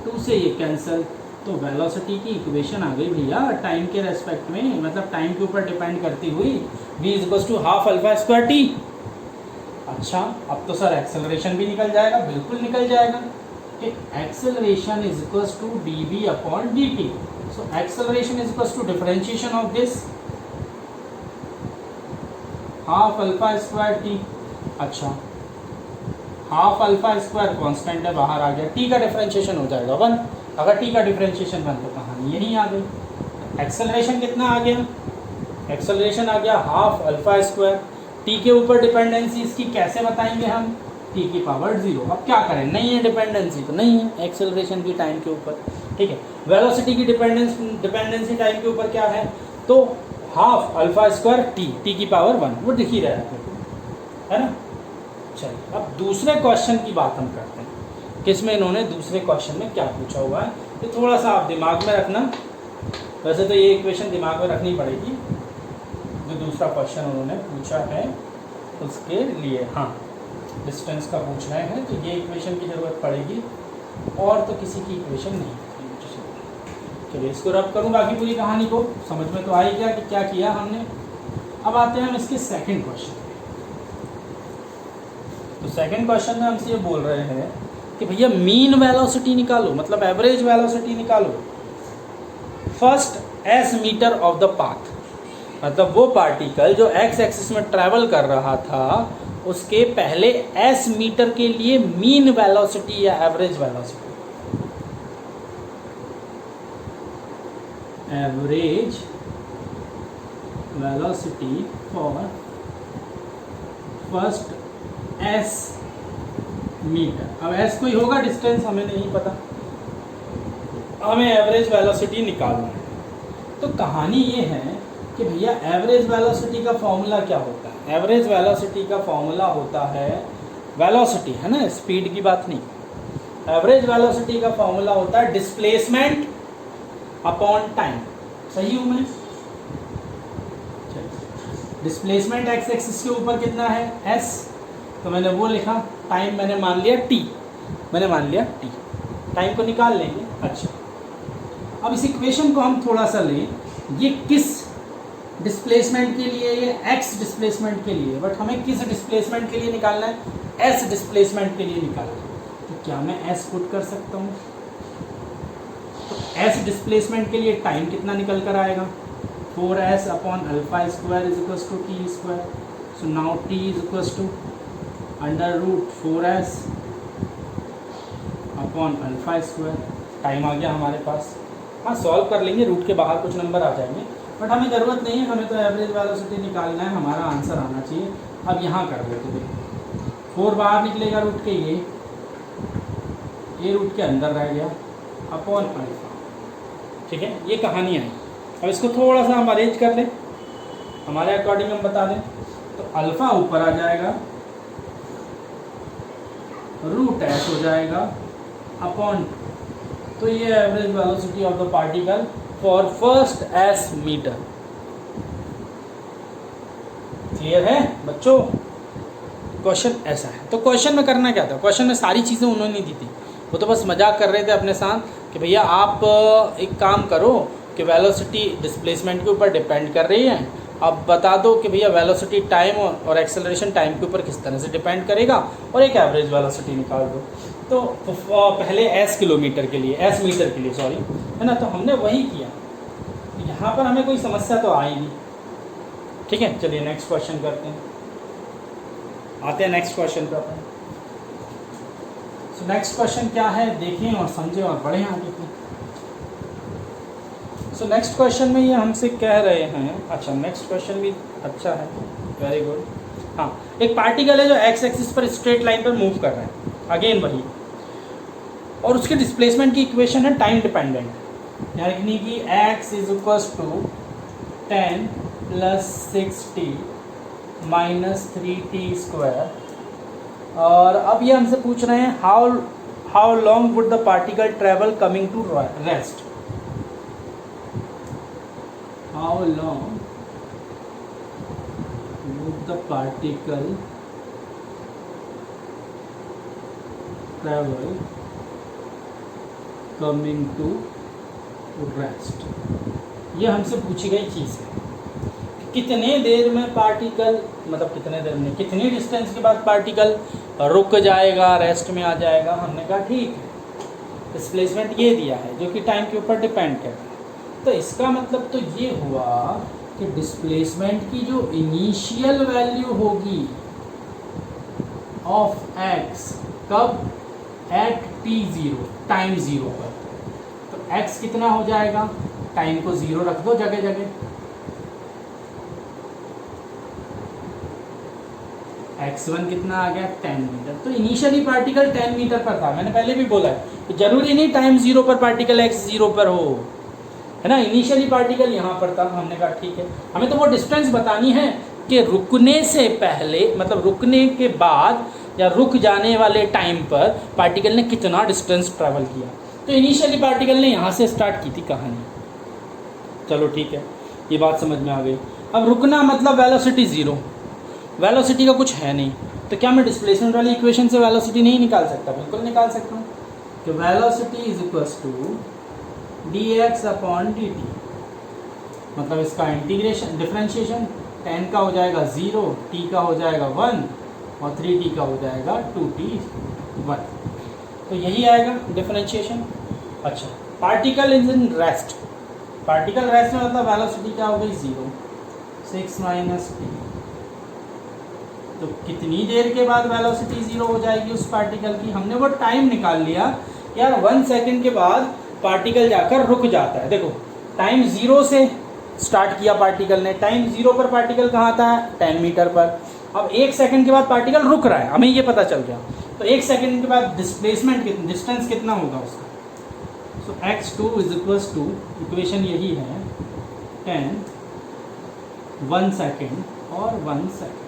2 से ये कैंसिल, तो वेलोसिटी की इक्वेशन आ गई भैया टाइम के रेस्पेक्ट में, मतलब टाइम के ऊपर डिपेंड करती हुई v = ½ α²t। अच्छा, अब तो सर एक्सेलरेशन भी निकल जाएगा। बिल्कुल निकल जाएगा कि acceleration = dv/dt। So acceleration = differentiation of this ½ α²t। अच्छा, ½ α² कांस्टेंट है, बाहर आ गया, t का डिफरेंशिएशन हो जाएगा 1। अगर t का डिफरेंशिएशन 1 तो कहानी यहीं आ गई। एक्सेलरेशन कितना आ गया? एक्सेलरेशन आ गया ½ α²। t के ऊपर डिपेंडेंसी इसकी कैसे बताएंगे हम? t की पावर 0। अब क्या करें? नहीं है डिपेंडेंसी तो नहीं है एक्सेलरेशन की टाइम के ऊपर, ठीक है। वेलोसिटी की डिपेंडेंसी टाइम के ऊपर क्या है? तो ½ α²t, t की पावर 1, वो दिख ही रहा है ना? चलिए, अब दूसरे क्वेश्चन की बात हम करते हैं। किसमें इन्होंने दूसरे क्वेश्चन में क्या पूछा हुआ है, तो थोड़ा सा आप दिमाग में रखना। वैसे तो ये इक्वेशन दिमाग में रखनी पड़ेगी जो दूसरा क्वेश्चन उन्होंने पूछा है उसके लिए। हाँ, डिस्टेंस का पूछ रहे हैं तो ये इक्वेशन की ज़रूरत पड़ेगी, और तो किसी की इक्वेशन नहीं। चलिए इसको रब करूँ, बाकी पूरी कहानी को समझ में तो आई क्या कि क्या किया हमने। अब आते हैं हम इसके सेकंड क्वेश्चन। तो सेकंड क्वेश्चन में हमसे ये बोल रहे हैं कि भैया मीन वेलोसिटी निकालो, मतलब एवरेज वेलोसिटी निकालो first s metre of the path. मतलब वो पार्टिकल जो x एक्सिस में ट्रैवल कर रहा था उसके पहले s मीटर के लिए मीन वेलोसिटी या average velocity. Average velocity for first s metre. अब एस कोई होगा डिस्टेंस, हमें नहीं पता, हमें एवरेज वेलोसिटी निकालना है। तो कहानी ये है कि भैया एवरेज वेलोसिटी का फॉर्मूला क्या होता है। एवरेज वेलोसिटी का फॉर्मूला होता है, वेलोसिटी है ना, स्पीड की बात नहीं। एवरेज वेलोसिटी का फॉर्मूला होता है डिस्प्लेसमेंट अपॉन टाइम। सही हूँ मैं? डिस्प्लेसमेंट एक्स एक्सिस के ऊपर कितना है, एस, तो मैंने वो लिखा, टाइम मैंने मान लिया टी, टाइम को निकाल लेंगे। अच्छा, अब इस इक्वेशन को हम थोड़ा सा लें, ये किस डिस्प्लेसमेंट के लिए, ये एक्स डिस्प्लेसमेंट के लिए, बट हमें किस डिस्प्लेसमेंट के लिए निकालना है, एस डिस्प्लेसमेंट के लिए निकालना है। तो क्या मैं एस पुट कर सकता हूँ? तो एस डिस्प्लेसमेंट के लिए टाइम कितना निकल कर आएगा, 4s upon alpha square is equals to t square. So now t is equals to under root 4s upon alpha square. Time आ गया हमारे पास। हाँ, सॉल्व कर लेंगे, रूट के बाहर कुछ नंबर आ जाएंगे, बट हमें ज़रूरत नहीं है, हमें तो एवरेज वेलोसिटी निकालना है, हमारा आंसर आना चाहिए। अब यहाँ कर लेते देखो, 4 बाहर निकलेगा रूट के, ये रूट के अंदर रह गया अपॉन अल्फा। ठीक है, ये कहानी है। अब इसको थोड़ा सा हम अरेंज कर लें, हमारे अकॉर्डिंग हम बता दें, तो अल्फा ऊपर आ जाएगा, रूट एस हो जाएगा अपॉन, तो ये average velocity of the particle for first s metre. Clear है बच्चों? क्वेश्चन ऐसा है। तो क्वेश्चन में करना क्या था, क्वेश्चन में सारी चीज़ें उन्होंने दी थी, वो तो बस मजाक कर रहे थे अपने साथ कि भैया आप एक काम करो कि वेलोसिटी डिस्प्लेसमेंट के ऊपर डिपेंड कर रही है, अब बता दो कि भैया वेलोसिटी टाइम और एक्सेलरेशन टाइम के ऊपर किस तरह से डिपेंड करेगा, और एक एवरेज वेलोसिटी निकाल दो। तो पहले एस किलोमीटर के लिए, एस मीटर के लिए सॉरी, है ना, तो हमने वही किया। यहाँ पर हमें कोई समस्या तो आई नहीं। ठीक है, चलिए नेक्स्ट क्वेश्चन करते हैं, आते हैं नेक्स्ट क्वेश्चन पर अपन। सो नेक्स्ट क्वेश्चन क्या है, देखें और समझें और बढ़ें आगे की। सो नेक्स्ट क्वेश्चन में ये हमसे कह रहे हैं, अच्छा नेक्स्ट क्वेश्चन भी अच्छा है, वेरी गुड। हाँ, एक पार्टिकल है जो एक्स एक्सिस पर स्ट्रेट लाइन पर मूव कर रहा है, अगेन वही, और उसके डिस्प्लेसमेंट की इक्वेशन है टाइम डिपेंडेंट, यानी कि x is equals to 10 + 6t - 3t square. और अब ये हमसे पूछ रहे हैं how long would the particle travel coming to rest. How long would the particle travel coming to rest. ये हमसे पूछी गई चीज़ है, कितने देर में पार्टिकल, मतलब कितने देर में, कितनी डिस्टेंस के बाद पार्टिकल रुक जाएगा, रेस्ट में आ जाएगा। हमने कहा ठीक है, डिस्प्लेसमेंट ये दिया है जो कि टाइम के ऊपर डिपेंड करता है। तो इसका मतलब तो ये हुआ कि डिस्प्लेसमेंट की जो इनिशियल वैल्यू होगी ऑफ एक्स, कब, एट t0, टाइम 0 पर, तो x कितना हो जाएगा, टाइम को 0 रख दो जगह जगह, x1 कितना आ गया 10 मीटर। तो इनिशियली पार्टिकल 10 मीटर पर था, मैंने पहले भी बोला है कि जरूरी नहीं टाइम 0 पर पार्टिकल x 0 पर हो, है ना। इनिशियली पार्टिकल यहाँ पर था, हमने कहा ठीक है, हमें तो वो डिस्टेंस बतानी है कि रुकने से पहले, मतलब रुकने के बाद या रुक जाने वाले टाइम पर पार्टिकल ने कितना डिस्टेंस ट्रैवल किया। तो इनिशियली पार्टिकल ने यहाँ से स्टार्ट की थी कहानी। चलो ठीक है, ये बात समझ में आ गई। अब रुकना मतलब वेलोसिटी 0, वेलोसिटी का कुछ है नहीं, तो क्या मैं डिस्प्लेसमेंट वाली इक्वेशन से वेलोसिटी नहीं निकाल सकता? बिल्कुल निकाल सकता हूँ कि velocity is equals to dx upon dt, मतलब इसका इंटीग्रेशन, डिफरेंशिएशन, 10 का हो जाएगा 0, t का हो जाएगा 1 और 3t का हो जाएगा 2t1। तो यही आएगा डिफरेंशिएशन। अच्छा, particle is in rest, particle rest में मतलब वेलोसिटी क्या हो गई 0, 6 - t। तो कितनी देर के बाद वेलोसिटी 0 हो जाएगी उस पार्टिकल की? हमने वो टाइम निकाल लिया यार, 1 सेकेंड के बाद पार्टिकल जाकर रुक जाता है। देखो टाइम 0 से स्टार्ट किया पार्टिकल ने, टाइम 0 पर पार्टिकल कहाँ था, 10 मीटर पर। अब 1 सेकंड के बाद पार्टिकल रुक रहा है, हमें ये पता चल गया। तो 1 सेकंड के बाद डिस्प्लेसमेंट डिस्टेंस कितना होगा उसका। So x2 is equals to, equation यही है, 10 1 सेकेंड और 1 second.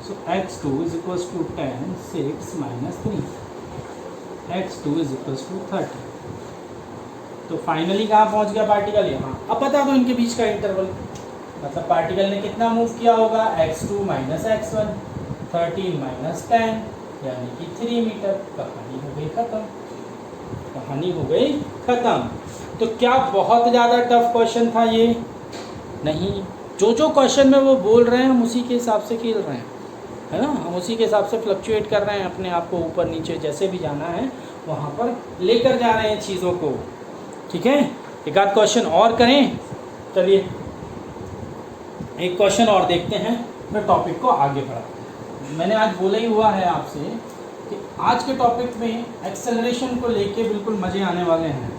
So x2 is equals to 10 6 minus 3, x2 is equals to 30। तो फाइनली कहाँ पहुँच गया पार्टिकल, यहाँ। अब बता दो इनके बीच का इंटरवल, मतलब पार्टिकल ने कितना मूव किया होगा, x2 माइनस x1, 13 माइनस 10 यानी कि 3 मीटर। कहानी हो गई खत्म, कहानी हो गई खत्म। तो क्या बहुत ज़्यादा टफ क्वेश्चन था ये? नहीं, जो क्वेश्चन में वो बोल रहे हैं हम उसी के हिसाब से खेल रहे हैं, है ना। हम उसी के हिसाब से फ्लक्चुएट कर रहे हैं, अपने आप को ऊपर नीचे जैसे भी जाना है वहाँ पर लेकर जा रहे हैं चीज़ों को, ठीक है। एक आध क्वेश्चन और करें, चलिए एक क्वेश्चन और देखते हैं, फिर टॉपिक को आगे बढ़ाते हैं। मैंने आज बोला ही हुआ है आपसे कि आज के टॉपिक में एक्सेलरेशन को लेके बिल्कुल मज़े आने वाले हैं।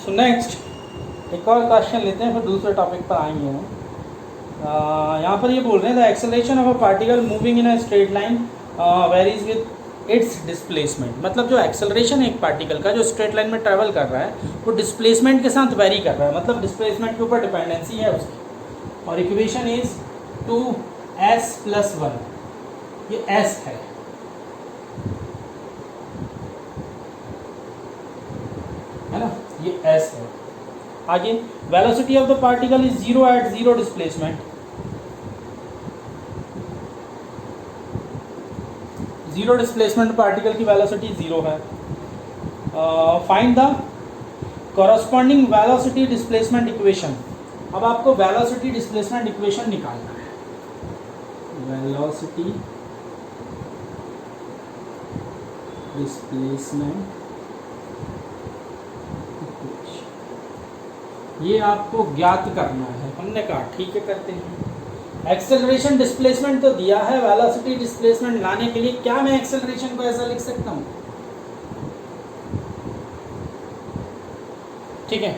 सो नेक्स्ट एक और क्वेश्चन लेते हैं, फिर दूसरे टॉपिक पर आएंगे हम। यहाँ पर ये बोल रहे हैं the acceleration of a particle moving in a straight line varies with its displacement. मतलब जो एक्सेलरेशन है एक पार्टिकल का जो स्ट्रेट लाइन में ट्रैवल कर रहा है वो डिस्प्लेसमेंट के साथ वेरी कर रहा है, मतलब डिस्प्लेसमेंट के ऊपर डिपेंडेंसी है उसकी। और इक्वेशन इज 2s+1, ये s है ना, ये s है। आगे velocity of the particle is 0 at 0 displacement, 0 displacement particle की वेलोसिटी 0 है। Find the corresponding velocity displacement equation. अब आपको वेलोसिटी डिस्प्लेसमेंट इक्वेशन निकालना है। वेलोसिटी डिस्प्लेसमेंट इक्वेशन, ये आपको ज्ञात करना है। हमने कहा ठीक है करते हैं। एक्सेलरेशन डिस्प्लेसमेंट तो दिया है, वेलोसिटी डिस्प्लेसमेंट लाने के लिए क्या मैं एक्सेलरेशन को ऐसा लिख सकता हूँ, ठीक है,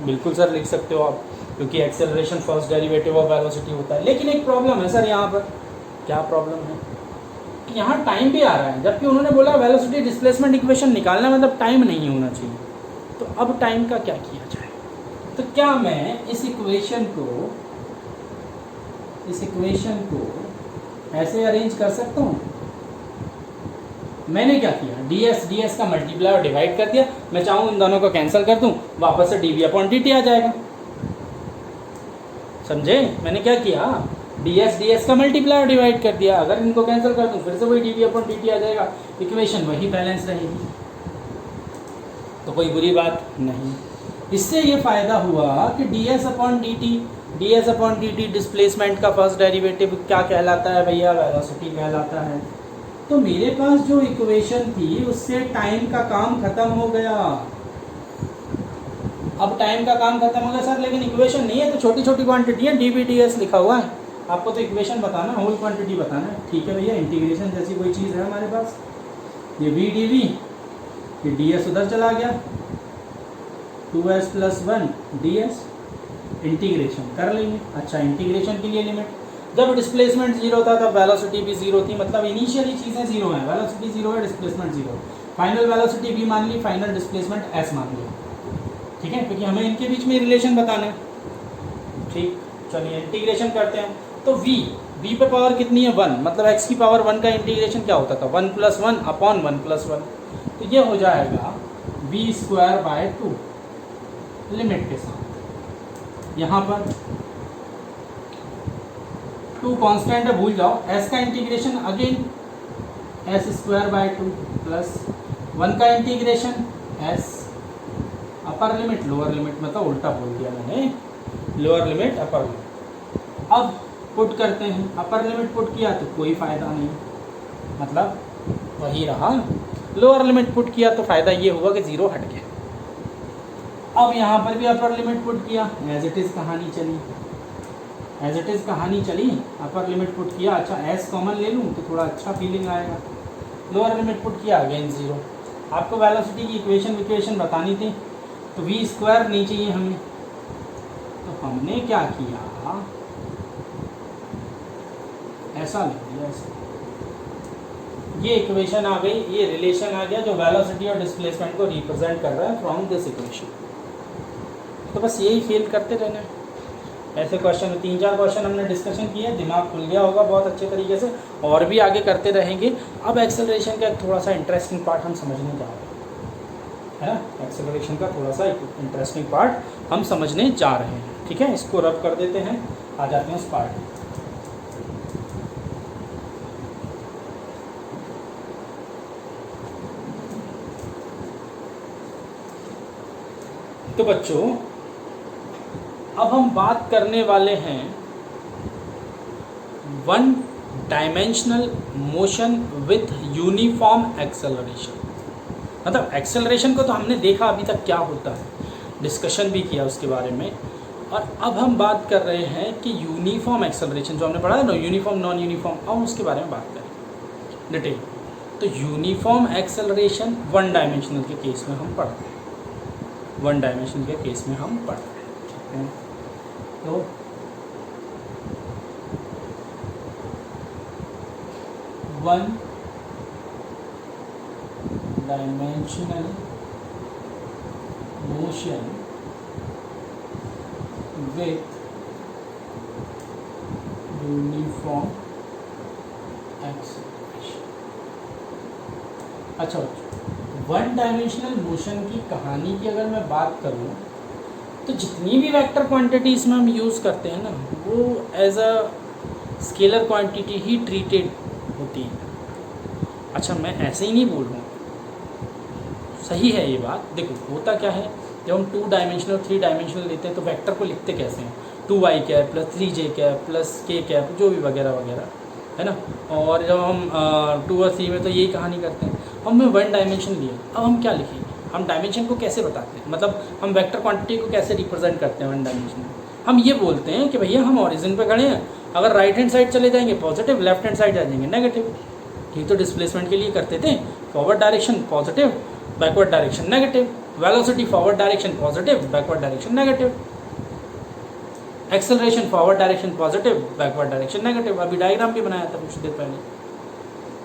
बिल्कुल सर लिख सकते हो आप, क्योंकि acceleration first derivative of velocity होता है। लेकिन एक प्रॉब्लम है सर यहाँ पर। क्या प्रॉब्लम है? यहाँ टाइम भी आ रहा है, जबकि उन्होंने बोला वेलोसिटी डिस्प्लेसमेंट इक्वेशन निकालना मतलब टाइम नहीं होना चाहिए। तो अब टाइम का क्या किया जाए? तो क्या मैं इस इक्वेशन को ऐसे अरेंज कर सकता हूँ? मैंने क्या किया, ds का मल्टीप्लाई और डिवाइड कर दिया। मैं चाहूँ इन दोनों को कैंसिल कर दूँ, वापस से dv/dt आ जाएगा। समझे? मैंने क्या किया, ds का मल्टीप्लाई और डिवाइड कर दिया। अगर इनको कैंसिल कर दूँ फिर से वही dv/dt आ जाएगा, इक्वेशन वही बैलेंस रहेगी। तो कोई बुरी बात नहीं। इससे ये फ़ायदा हुआ कि ds/dt डिस्प्लेसमेंट का फर्स्ट डेरिवेटिव क्या कहलाता है भैया, वेलोसिटी कहलाता है। तो मेरे पास जो इक्वेशन थी उससे टाइम का काम खत्म हो गया। अब टाइम का काम खत्म हो गया सर, लेकिन इक्वेशन नहीं है तो छोटी छोटी क्वांटिटी है, dv/ds लिखा हुआ है। आपको तो इक्वेशन बताना, होल क्वांटिटी बताना है, ठीक है भैया। इंटीग्रेशन जैसी कोई चीज़ है हमारे पास, ये v dv, ये ds उधर चला गया, 2s+1 ds, इंटीग्रेशन कर लेंगे। अच्छा, इंटीग्रेशन के लिए लिमिट, जब डिस्प्लेसमेंट 0 था तब वेलोसिटी भी 0 थी, मतलब इनिशियली चीज़ें 0 हैं, वेलोसिटी 0 है, डिस्प्लेसमेंट 0, फाइनल वेलोसिटी v मान ली, फाइनल डिस्प्लेसमेंट s मान लिया, ठीक है, क्योंकि हमें इनके बीच में रिलेशन बताना है। ठीक, चलिए इंटीग्रेशन करते हैं। तो v पे पावर कितनी है 1, मतलब x की पावर 1 का इंटीग्रेशन क्या होता था, 1+1/1+1। तो ये हो जाएगा v²/2 लिमिट के साथ। यहाँ पर 2 कांस्टेंट है, भूल जाओ। s का इंटीग्रेशन अगेन s²/2 प्लस 1 का integration s, upper limit lower limit, मतलब उल्टा बोल दिया मैंने, लोअर लिमिट अपर लिमिट। अब पुट करते हैं, अपर लिमिट पुट किया तो कोई फ़ायदा नहीं, मतलब वही रहा। लोअर लिमिट पुट किया तो फ़ायदा ये हुआ कि 0 हट गया। अब यहाँ पर भी अपर लिमिट पुट किया, एज इट इज़ कहानी चली, अपर लिमिट पुट किया। अच्छा, s कॉमन ले लूँ तो थोड़ा अच्छा फीलिंग आएगा। लोअर लिमिट पुट किया, अगेन 0। आपको वेलोसिटी की इक्वेशन बतानी थी, तो वी स्क्वायर नहीं चाहिए हमें, तो हमने क्या किया, ऐसा लिख दिया ऐसा। ये इक्वेशन आ गई, ये रिलेशन आ गया जो वेलोसिटी और डिस्प्लेसमेंट को रिप्रेजेंट कर रहा है फ्रॉम दिस इक्वेशन। तो बस यही फेल करते रहना है। ऐसे क्वेश्चन 3-4 क्वेश्चन हमने डिस्कशन किया, दिमाग खुल गया होगा बहुत अच्छे तरीके से, और भी आगे करते रहेंगे। अब एक्सेलरेशन का थोड़ा सा इंटरेस्टिंग पार्ट हम समझने जा रहे हैं, है ना। एक्सेलरेशन का थोड़ा सा इंटरेस्टिंग पार्ट हम समझने जा रहे हैं, ठीक है। इसको रब कर देते हैं, आ जाते हैं उस पार्ट में। तो बच्चों अब हम बात करने वाले हैं one dimensional motion with uniform acceleration. मतलब एक्सेलरेशन को तो हमने देखा अभी तक क्या होता है, डिस्कशन भी किया उसके बारे में, और अब हम बात कर रहे हैं कि यूनिफॉर्म एक्सेलरेशन जो हमने पढ़ा है ना, यूनिफॉर्म नॉन यूनिफॉर्म, अब उसके बारे में बात करें डिटेल। तो यूनिफॉर्म एक्सेलरेशन वन डायमेंशनल के केस में हम पढ़ते हैं, वन डायमेंशन के केस में हम पढ़ते हैं। तो one dimensional motion with uniform acceleration. अच्छा, वन डायमेंशनल मोशन की कहानी की अगर मैं बात करूं तो जितनी भी वेक्टर क्वांटिटी इसमें हम यूज़ करते हैं ना, वो एज अ स्केलर क्वांटिटी ही ट्रीटेड होती है। अच्छा, मैं ऐसे ही नहीं बोल रहा हूँ, सही है ये बात। देखो होता क्या है, जब हम 2 डायमेंशनल 3 डायमेंशनल लेते हैं तो वेक्टर को लिखते कैसे हैं, 2y cap plus 3j cap plus k cap, जो भी वगैरह वगैरह, है ना। और जब हम 2 और 3 में तो यही कहानी करते हैं। हमने वन डायमेंशन लिया, अब हम क्या लिखेंगे, हम डायमेंशन को कैसे बताते हैं, मतलब हम वेक्टर क्वांटिटी को कैसे रिप्रेजेंट करते हैं वन डायमेंशन में। हम ये बोलते हैं कि भैया हम ओरिजिन पे खड़े हैं, अगर राइट हैंड साइड चले जाएंगे पॉजिटिव, लेफ्ट हैंड साइड आ जाएंगे नेगेटिव। ठीक, तो डिस्प्लेसमेंट के लिए करते थे, forward direction positive, backward direction negative, velocity forward direction positive, backward direction negative, acceleration forward direction positive, backward direction negative. अभी डायग्राम भी बनाया था कुछ देर पहले।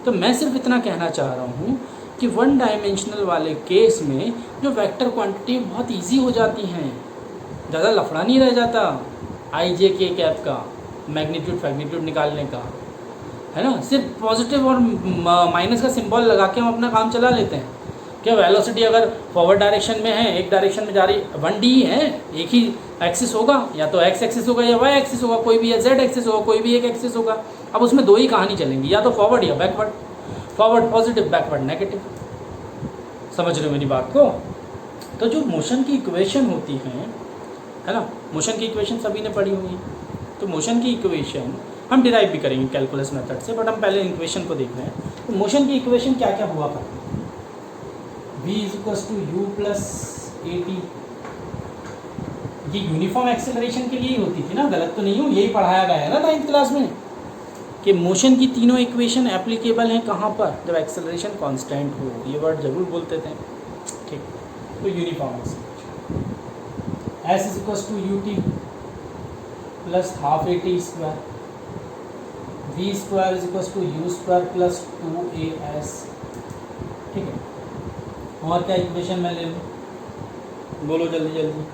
तो मैं सिर्फ इतना कहना चाह रहा हूँ कि वन डायमेंशनल वाले केस में जो वेक्टर क्वांटिटी बहुत इजी हो जाती हैं, ज़्यादा लफड़ा नहीं रह जाता आई जे के कैप का, मैग्नीट्यूड फैग्नीट्यूड निकालने का, है ना। सिर्फ पॉजिटिव और माइनस का सिंबल लगा के हम अपना काम चला लेते हैं। क्या वेलोसिटी अगर फॉरवर्ड डायरेक्शन में है, एक डायरेक्शन में जा रही, 1D है, एक ही एक्सिस होगा, या तो एक्स एक्सिस होगा या वाई एक्सिस होगा, कोई भी, या जेड एक्सिस होगा, कोई भी एक एक्सिस होगा। अब उसमें 2 ही कहानी चलेंगी, या तो फॉरवर्ड या backward, forward positive, backward negative. समझ रहे हो मेरी बात को। तो जो मोशन की इक्वेशन होती है ना, मोशन की इक्वेशन सभी ने पढ़ी होगी। तो मोशन की इक्वेशन हम डिराइव भी करेंगे कैलकुलस मेथड से, बट हम पहले इक्वेशन को देख रहे हैं। तो मोशन की इक्वेशन क्या क्या हुआ करती है, v = u + at। ये यूनिफॉर्म एक्सेलरेशन के लिए ही होती थी ना, गलत तो नहीं हूँ, यही पढ़ाया गया है ना 9th क्लास में, कि मोशन की तीनों इक्वेशन एप्लीकेबल हैं कहाँ पर, जब एक्सेलरेशन कांस्टेंट हो। ये वर्ड जरूर बोलते थे, ठीक। तो uniform acceleration s = ut + ½ at², v² = u² + 2as। ठीक है, और क्या इक्वेशन मैं ले लूँ, बोलो जल्दी जल्दी।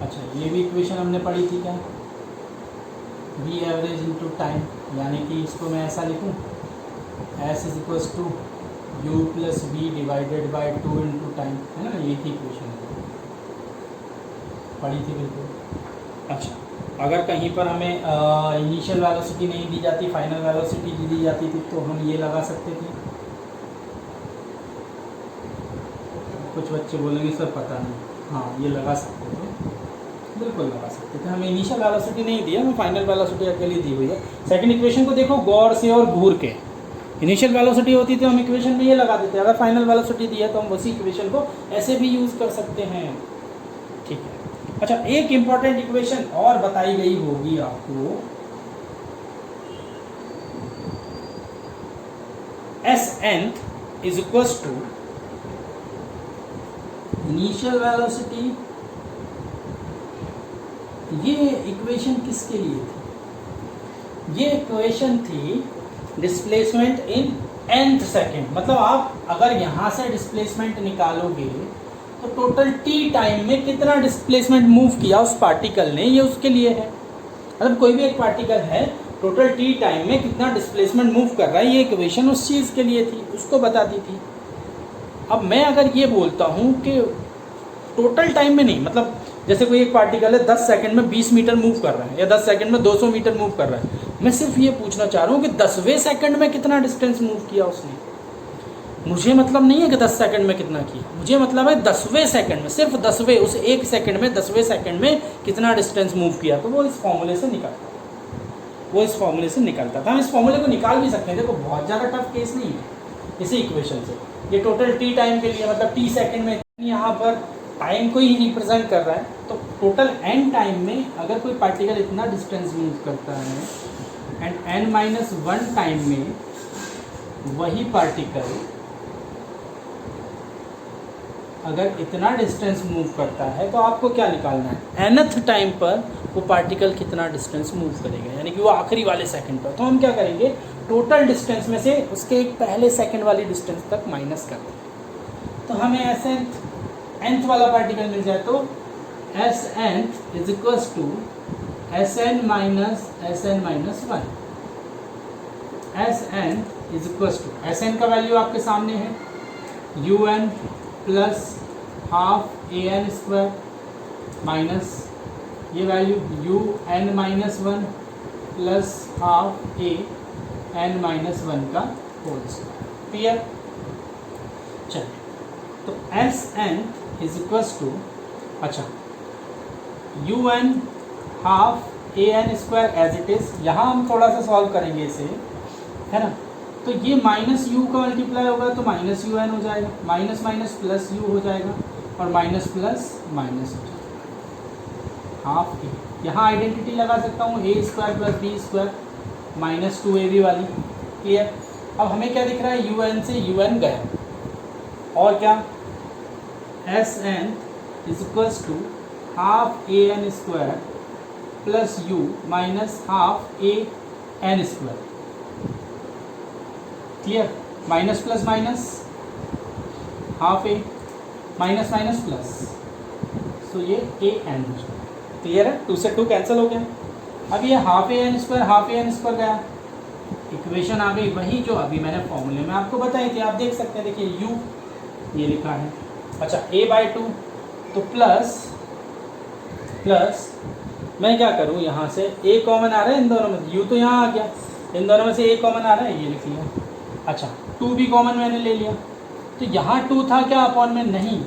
अच्छा, ये भी इक्वेशन हमने पढ़ी थी क्या, v एवरेज इंटू टाइम, यानी कि इसको मैं ऐसा लिखूँ, s = u + v / 2 into time, है ना। ये थी इक्वेशन, पढ़ी थी बिल्कुल। अच्छा, अगर कहीं पर हमें इनिशियल वेलोसिटी नहीं दी जाती, फाइनल वेलोसिटी दी जाती थी, तो हम ये लगा सकते थे। कुछ बच्चे बोलेंगे सर पता नहीं, हाँ ये लगा सकते थे, बिल्कुल लगा सकते थे। हमें इनिशियल वेलोसिटी नहीं दी है, हमें फाइनल वेलोसिटी अकेली दी हुई है। सेकंड इक्वेशन को देखो गौर से और घूर के, इनिशियल वेलोसिटी होती थी हम इक्वेशन में ये लगा देते हैं, अगर फाइनल वेलोसिटी दी है तो हम उसी इक्वेशन को ऐसे भी यूज़ कर सकते हैं, ठीक है। अच्छा, एक इंपॉर्टेंट इक्वेशन और बताई गई होगी आपको, Sn = इनिशियल वेलोसिटी, ये इक्वेशन किसके लिए थी? ये इक्वेशन थी डिस्प्लेसमेंट इन nth सेकेंड। मतलब आप अगर यहाँ से डिस्प्लेसमेंट निकालोगे तो टोटल t टाइम में कितना डिस्प्लेसमेंट मूव किया उस पार्टिकल ने, ये उसके लिए है। मतलब कोई भी एक पार्टिकल है, टोटल t टाइम में कितना डिस्प्लेसमेंट मूव कर रहा है, ये इक्वेशन उस चीज़ के लिए थी, उसको बताती थी। अब मैं अगर ये बोलता हूँ कि टोटल टाइम में नहीं, मतलब जैसे कोई एक पार्टिकल है 10 सेकंड में 20 मीटर मूव कर रहा है या 10 सेकंड में 200 मीटर मूव कर रहा है, मैं सिर्फ ये पूछना चाह रहा हूँ कि 10वें सेकंड में कितना डिस्टेंस मूव किया उसने। मुझे मतलब नहीं है कि 10 सेकंड में कितना किया, मुझे मतलब है 10वें सेकंड में, सिर्फ 10वें, उस एक सेकंड में 10वें सेकंड में कितना डिस्टेंस मूव किया। तो वो इस फॉर्मूले से निकलता था, वो इस फॉर्मूले से निकलता था। हम इस फॉर्मूले को निकाल भी सकते हैं, देखो बहुत ज़्यादा टफ केस नहीं है इसी इक्वेशन से। ये टोटल टी टाइम के लिए, मतलब टी सेकंड में यहाँ पर टाइम को ही रिप्रेजेंट कर रहा है, तो टोटल एन टाइम में अगर कोई पार्टिकल इतना डिस्टेंस मूव करता है एंड n-1 टाइम में वही पार्टिकल अगर इतना डिस्टेंस मूव करता है, तो आपको क्या निकालना है, nth टाइम पर वो पार्टिकल कितना डिस्टेंस मूव करेगा, यानी कि वो आखिरी वाले सेकंड पर। तो हम क्या करेंगे, टोटल डिस्टेंस में से उसके एक पहले सेकंड वाली डिस्टेंस तक माइनस कर देंगे, तो हमें ऐसे nth वाला पार्टिकल मिल जाए। तो Sn is equals to Sn minus Sn minus 1। Sn is equals to, Sn का वैल्यू आपके सामने है, un plus half an square minus ये value un minus 1 plus half an minus 1 का होल स्क्वायर। क्लियर? चलिए, तो Sn इज इक्वल्स टू, अच्छा un half an square as it is, यहाँ हम थोड़ा सा सॉल्व करेंगे इसे, है ना। तो ये माइनस u का मल्टीप्लाई होगा तो माइनस un हो जाएगा, माइनस माइनस प्लस u हो जाएगा और माइनस प्लस माइनस हो जाएगा, हाफ ए। यहाँ आइडेंटिटी लगा सकता हूँ, a square plus b square minus 2ab वाली। क्लियर? अब हमें क्या दिख रहा है, un से un गया, और क्या, Sn is equals to half an square plus u minus half an square. Clear? Minus plus minus half a, minus minus plus, so ये an हो जाएगा। क्लियर है? 2 से 2 कैंसिल हो गया। अब ये हाफ an स्क्वायर गया, इक्वेशन आ गई वही जो अभी मैंने फॉर्मूले में आपको बताई थी। आप देख सकते हैं, देखिए u ये लिखा है, अच्छा a/2, तो प्लस मैं क्या करूँ, यहाँ से a कॉमन आ रहा है इन दोनों में, u तो यहाँ आ गया, इन दोनों में से a कॉमन आ रहा है, ये लिख लिया। अच्छा 2 भी कॉमन मैंने ले लिया, तो यहाँ 2 था क्या अपॉन में, नहीं,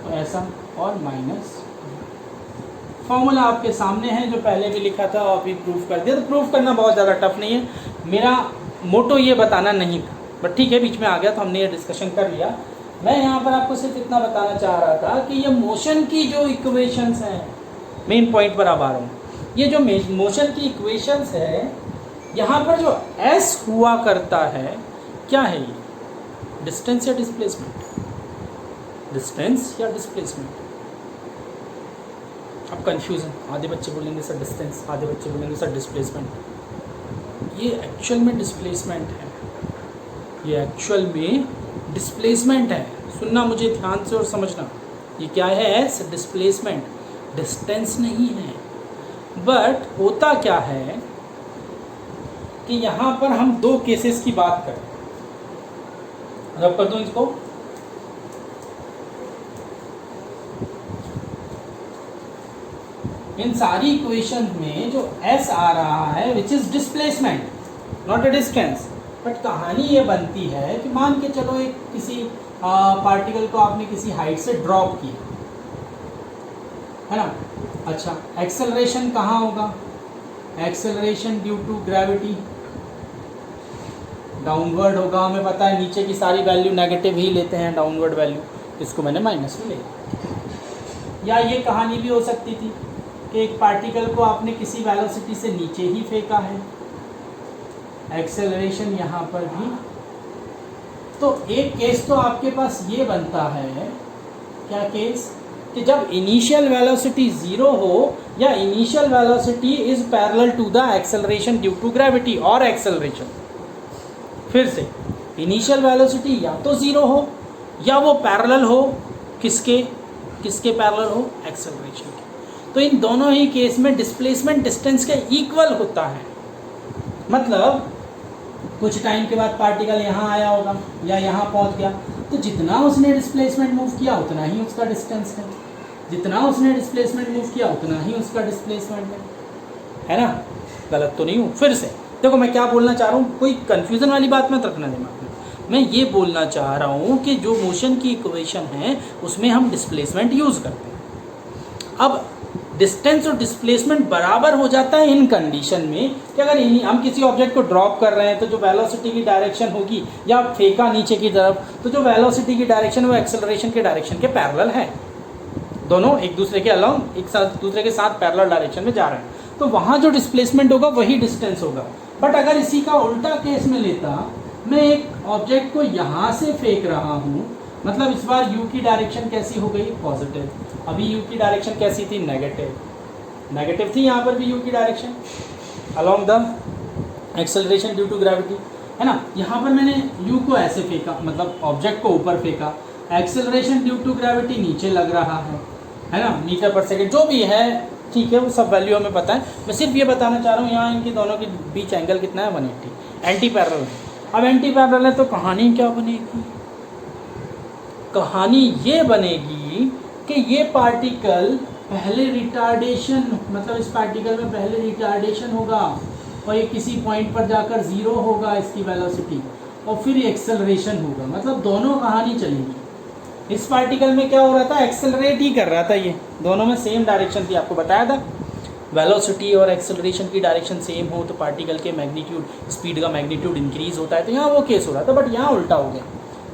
तो ऐसा और माइनस। फॉर्मूला आपके सामने है जो पहले भी लिखा था और अभी प्रूफ कर दिया। तो प्रूफ करना बहुत ज़्यादा टफ नहीं है, मेरा मोटो ये बताना नहीं था, बट ठीक है बीच में आ गया तो हमने ये डिस्कशन कर लिया। मैं यहाँ पर आपको सिर्फ इतना बताना चाह रहा था कि ये मोशन की जो इक्वेशंस हैं, मेन पॉइंट पर अब आ रहा हूँ, ये जो मोशन की इक्वेशंस है, यहाँ पर जो s हुआ करता है क्या है, ये डिस्टेंस या डिस्प्लेसमेंट, डिस्टेंस या डिस्प्लेसमेंट। अब कन्फ्यूज़न, आधे बच्चे बोलेंगे सर डिस्टेंस, आधे बच्चे बोलेंगे सर डिस्प्लेसमेंट। ये एक्चुअल में डिस्प्लेसमेंट है, ये एक्चुअल में डिस्प्लेसमेंट है। सुनना मुझे ध्यान से और समझना, ये क्या है, एस डिस्प्लेसमेंट, डिस्टेंस नहीं है। बट होता क्या है कि यहाँ पर हम 2 केसेस की बात करें, रब कर दूँ इसको, इन सारी इक्वेशन में जो s आ रहा है which is displacement not a distance, but कहानी ये बनती है कि मान के चलो एक किसी पार्टिकल को आपने किसी हाइट से ड्रॉप किया, है ना। अच्छा एक्सेलरेशन कहाँ होगा, acceleration due to gravity downward होगा। हमें पता है नीचे की सारी वैल्यू नेगेटिव ही लेते हैं, डाउनवर्ड वैल्यू, इसको मैंने माइनस में ले लिया। या ये कहानी भी हो सकती थी कि एक पार्टिकल को आपने किसी वेलोसिटी से नीचे ही फेंका है, एक्सेलरेशन यहाँ पर भी। तो एक केस तो आपके पास ये बनता है क्या केस कि जब इनिशियल वेलोसिटी 0 हो या initial velocity is parallel to the acceleration due to gravity और एक्सेलरेशन। फिर से इनिशियल वेलोसिटी या तो 0 हो या वो पैरेलल हो किसके पैरेलल हो, एक्सेलरेशन के। तो इन दोनों ही केस में डिस्प्लेसमेंट डिस्टेंस के इक्वल होता है। मतलब कुछ टाइम के बाद पार्टिकल यहाँ आया होगा या यहाँ पहुँच गया, तो जितना उसने डिस्प्लेसमेंट मूव किया उतना ही उसका डिस्टेंस है, जितना उसने डिस्प्लेसमेंट मूव किया उतना ही उसका डिस्प्लेसमेंट है ना। गलत तो नहीं हूँ? फिर से देखो मैं क्या बोलना चाह रहा हूँ, कोई कन्फ्यूज़न वाली बात मत रखना दिमाग में। मैं ये बोलना चाह रहा हूँ कि जो मोशन की इक्वेशन है उसमें हम डिस्प्लेसमेंट यूज़ करते हैं। अब डिस्टेंस और डिस्प्लेसमेंट बराबर हो जाता है इन कंडीशन में कि अगर हम किसी ऑब्जेक्ट को ड्रॉप कर रहे हैं तो जो वेलोसिटी की डायरेक्शन होगी या फेंका नीचे की तरफ, तो जो वेलोसिटी की डायरेक्शन वो एक्सेलरेशन के डायरेक्शन के पैरेलल है, दोनों एक दूसरे के अलोंग एक साथ दूसरे के साथ पैरेलल डायरेक्शन में जा रहे हैं, तो वहाँ जो डिस्प्लेसमेंट होगा वही डिस्टेंस होगा। बट अगर इसी का उल्टा केस में लेता, मैं एक ऑब्जेक्ट को यहाँ से फेंक रहा हूँ, मतलब इस बार u की डायरेक्शन कैसी हो गई, पॉजिटिव। अभी u की डायरेक्शन कैसी थी, नेगेटिव थी। यहाँ पर भी u की direction along the acceleration due to gravity, है ना। यहाँ पर मैंने u को ऐसे फेंका, मतलब ऑब्जेक्ट को ऊपर फेंका, एक्सेलरेशन ड्यू टू ग्रेविटी नीचे लग रहा है ना, मीटर पर सेकेंड जो भी है, ठीक है, वो सब वैल्यू हमें पता है। मैं सिर्फ ये बताना चाह रहा हूँ यहाँ इनकी दोनों के बीच एंगल कितना है, 180, एंटी पैरेलल है। अब एंटी पैरेलल है तो कहानी क्या बनेगी, कहानी ये बनेगी कि ये पार्टिकल पहले रिटार्डेशन, मतलब इस पार्टिकल में पहले रिटार्डेशन होगा और ये किसी पॉइंट पर जाकर 0 होगा इसकी वेलोसिटी, और फिर एक्सेलरेशन होगा, मतलब दोनों कहानी चलेगी। इस पार्टिकल में क्या हो रहा था, एक्सेलरेट ही कर रहा था, ये दोनों में सेम डायरेक्शन थी, आपको बताया था। वेलोसिटी और एक्सेलरेशन की डायरेक्शन सेम हो तो पार्टिकल के मैग्नीट्यूड, स्पीड का मैग्नीट्यूड इंक्रीज होता है, तो यहाँ वो केस हो रहा था। बट यहाँ उल्टा हो गया,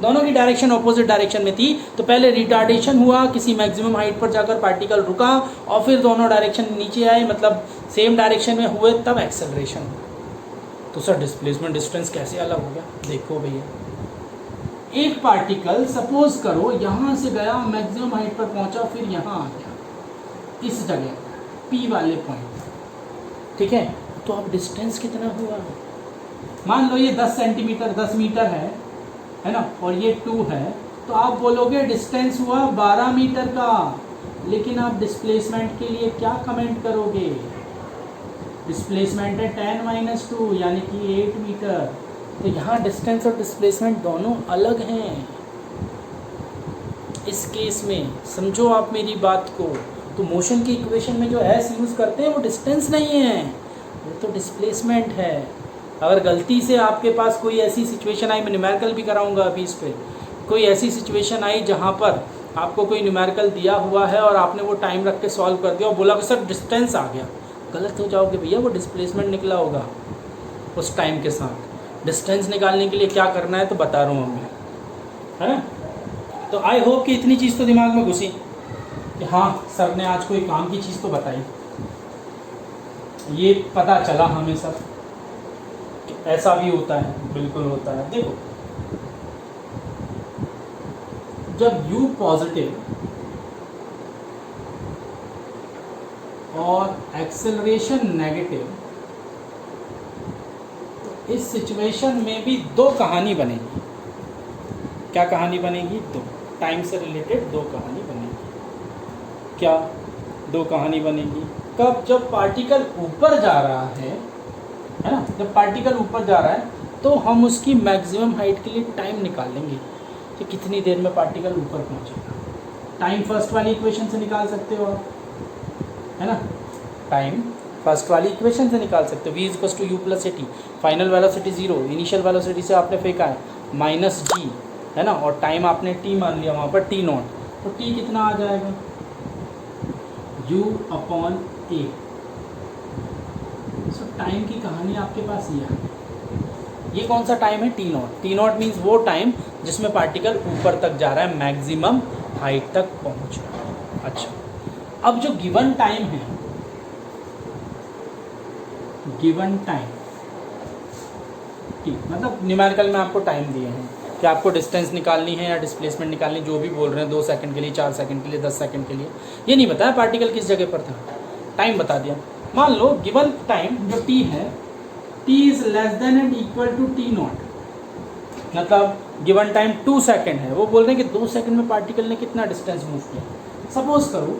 दोनों की डायरेक्शन ऑपोजिट डायरेक्शन में थी, तो पहले रिटार्डेशन हुआ, किसी मैक्सिमम हाइट पर जाकर पार्टिकल रुका और फिर दोनों डायरेक्शन नीचे आए, मतलब सेम डायरेक्शन में हुए, तब एक्सेलरेशन। तो सर डिस्प्लेसमेंट डिस्टेंस कैसे अलग हो गया, देखो भैया, एक पार्टिकल सपोज करो यहाँ से गया, मैक्सिमम हाइट पर पहुँचा, फिर यहाँ आ गया इस जगह P वाले पॉइंट, ठीक है। तो अब डिस्टेंस कितना हुआ, मान लो ये 10 सेंटीमीटर 10 मीटर है ना, और ये 2 है, तो आप बोलोगे डिस्टेंस हुआ 12 मीटर का, लेकिन आप डिस्प्लेसमेंट के लिए क्या कमेंट करोगे, डिस्प्लेसमेंट है 10 - 2 यानी कि 8 मीटर। तो यहाँ डिस्टेंस और डिस्प्लेसमेंट दोनों अलग हैं। इस केस में समझो आप मेरी बात को, तो मोशन की इक्वेशन में जो एस यूज़ करते हैं वो डिस्टेंस नहीं है, वो तो डिस्प्लेसमेंट है। अगर गलती से आपके पास कोई ऐसी सिचुएशन आई, मैं न्यूमेरिकल भी कराऊंगा अभी इस पर, कोई ऐसी सिचुएशन आई जहाँ पर आपको कोई न्यूमेरिकल दिया हुआ है और आपने वो टाइम रख के सॉल्व कर दिया और बोला कि सर डिस्टेंस आ गया, गलत हो जाओगे भैया, वो डिस्प्लेसमेंट निकला होगा उस टाइम के साथ। डिस्टेंस निकालने के लिए क्या करना है तो बता रहा हूँ मैं, है ना। तो आई होप कि इतनी चीज़ तो दिमाग में घुसी कि हाँ सर ने आज कोई काम की चीज़ तो बताई, ये पता चला हमें सब कि ऐसा भी होता है, बिल्कुल होता है। देखो जब U पॉजिटिव और एक्सेलरेशन नेगेटिव, तो इस सिचुएशन में भी दो कहानी बनेगी। क्या कहानी बनेगी, दो टाइम से रिलेटेड दो कहानी बनेगी। क्या दो कहानी बनेगी, कब, जब पार्टिकल ऊपर जा रहा है ना, जब पार्टिकल ऊपर जा रहा है तो हम उसकी मैक्सिमम हाइट के लिए टाइम निकालेंगे कि कितनी देर में पार्टिकल ऊपर पहुंचेगा। टाइम फर्स्ट वाली इक्वेशन से निकाल सकते हो आप, है ना, टाइम फर्स्ट वाली इक्वेशन से निकाल सकते हो, v = u + at, final velocity 0, initial velocity से आपने फेंका है -g, है ना, और टाइम आपने t मान लिया वहाँ पर t0, तो t कितना आ जाएगा, u/a। सो टाइम की कहानी आपके पास ये है। ये कौन सा टाइम है, t0। t0 मीन्स वो टाइम जिसमें पार्टिकल ऊपर तक जा रहा है, मैक्सिमम हाइट तक पहुँच रहा है। अच्छा, अब जो गिवन टाइम है, गिवन टाइम, ठीक, मतलब न्यूमेरिकल में आपको टाइम दिए हैं कि आपको डिस्टेंस निकालनी है या डिस्प्लेसमेंट निकालनी, जो भी बोल रहे हैं 2 सेकंड के लिए, 4 सेकंड के लिए, 10 सेकंड के लिए, ये नहीं बताया पार्टिकल किस जगह पर था, टाइम बता दिया। मान लो गिवन टाइम जो t है, t is less than and equal to t not, मतलब गिवन टाइम 2 सेकंड है, वो बोल रहे हैं कि 2 सेकंड में पार्टिकल ने कितना डिस्टेंस मूव किया। सपोज करो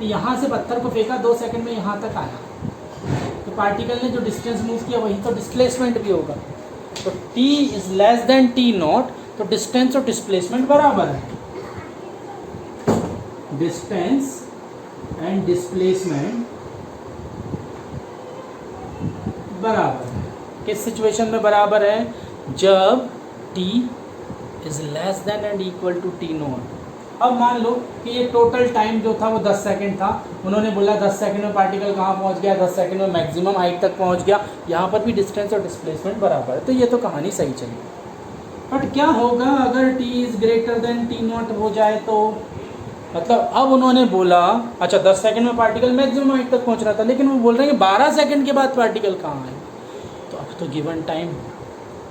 यहाँ से पत्थर को फेंका, 2 सेकंड में यहाँ तक आया, तो पार्टिकल ने जो डिस्टेंस मूव किया वही तो डिस्प्लेसमेंट भी होगा। तो t is less then t not, तो डिस्टेंस और डिस्प्लेसमेंट बराबर है, डिस्टेंस एंड डिस्प्लेसमेंट बराबर है। किस सिचुएशन में बराबर है? जब t is less than and equal to t not. अब मान लो कि ये टोटल टाइम जो था वो 10 सेकंड था, उन्होंने बोला 10 सेकंड में पार्टिकल कहाँ पहुँच गया, 10 सेकंड में मैक्सिमम हाइट तक पहुँच गया, यहाँ पर भी डिस्टेंस और डिस्प्लेसमेंट बराबर है, तो ये तो कहानी सही चली। बट क्या होगा अगर t is greater than t not हो जाए तो? मतलब अब उन्होंने बोला अच्छा 10 सेकंड में पार्टिकल मैक्सिमम हाइट तक पहुँच रहा था, लेकिन वो बोल रहे हैं कि 12 सेकंड के बाद पार्टिकल कहाँ आए, तो अब तो गिवन टाइम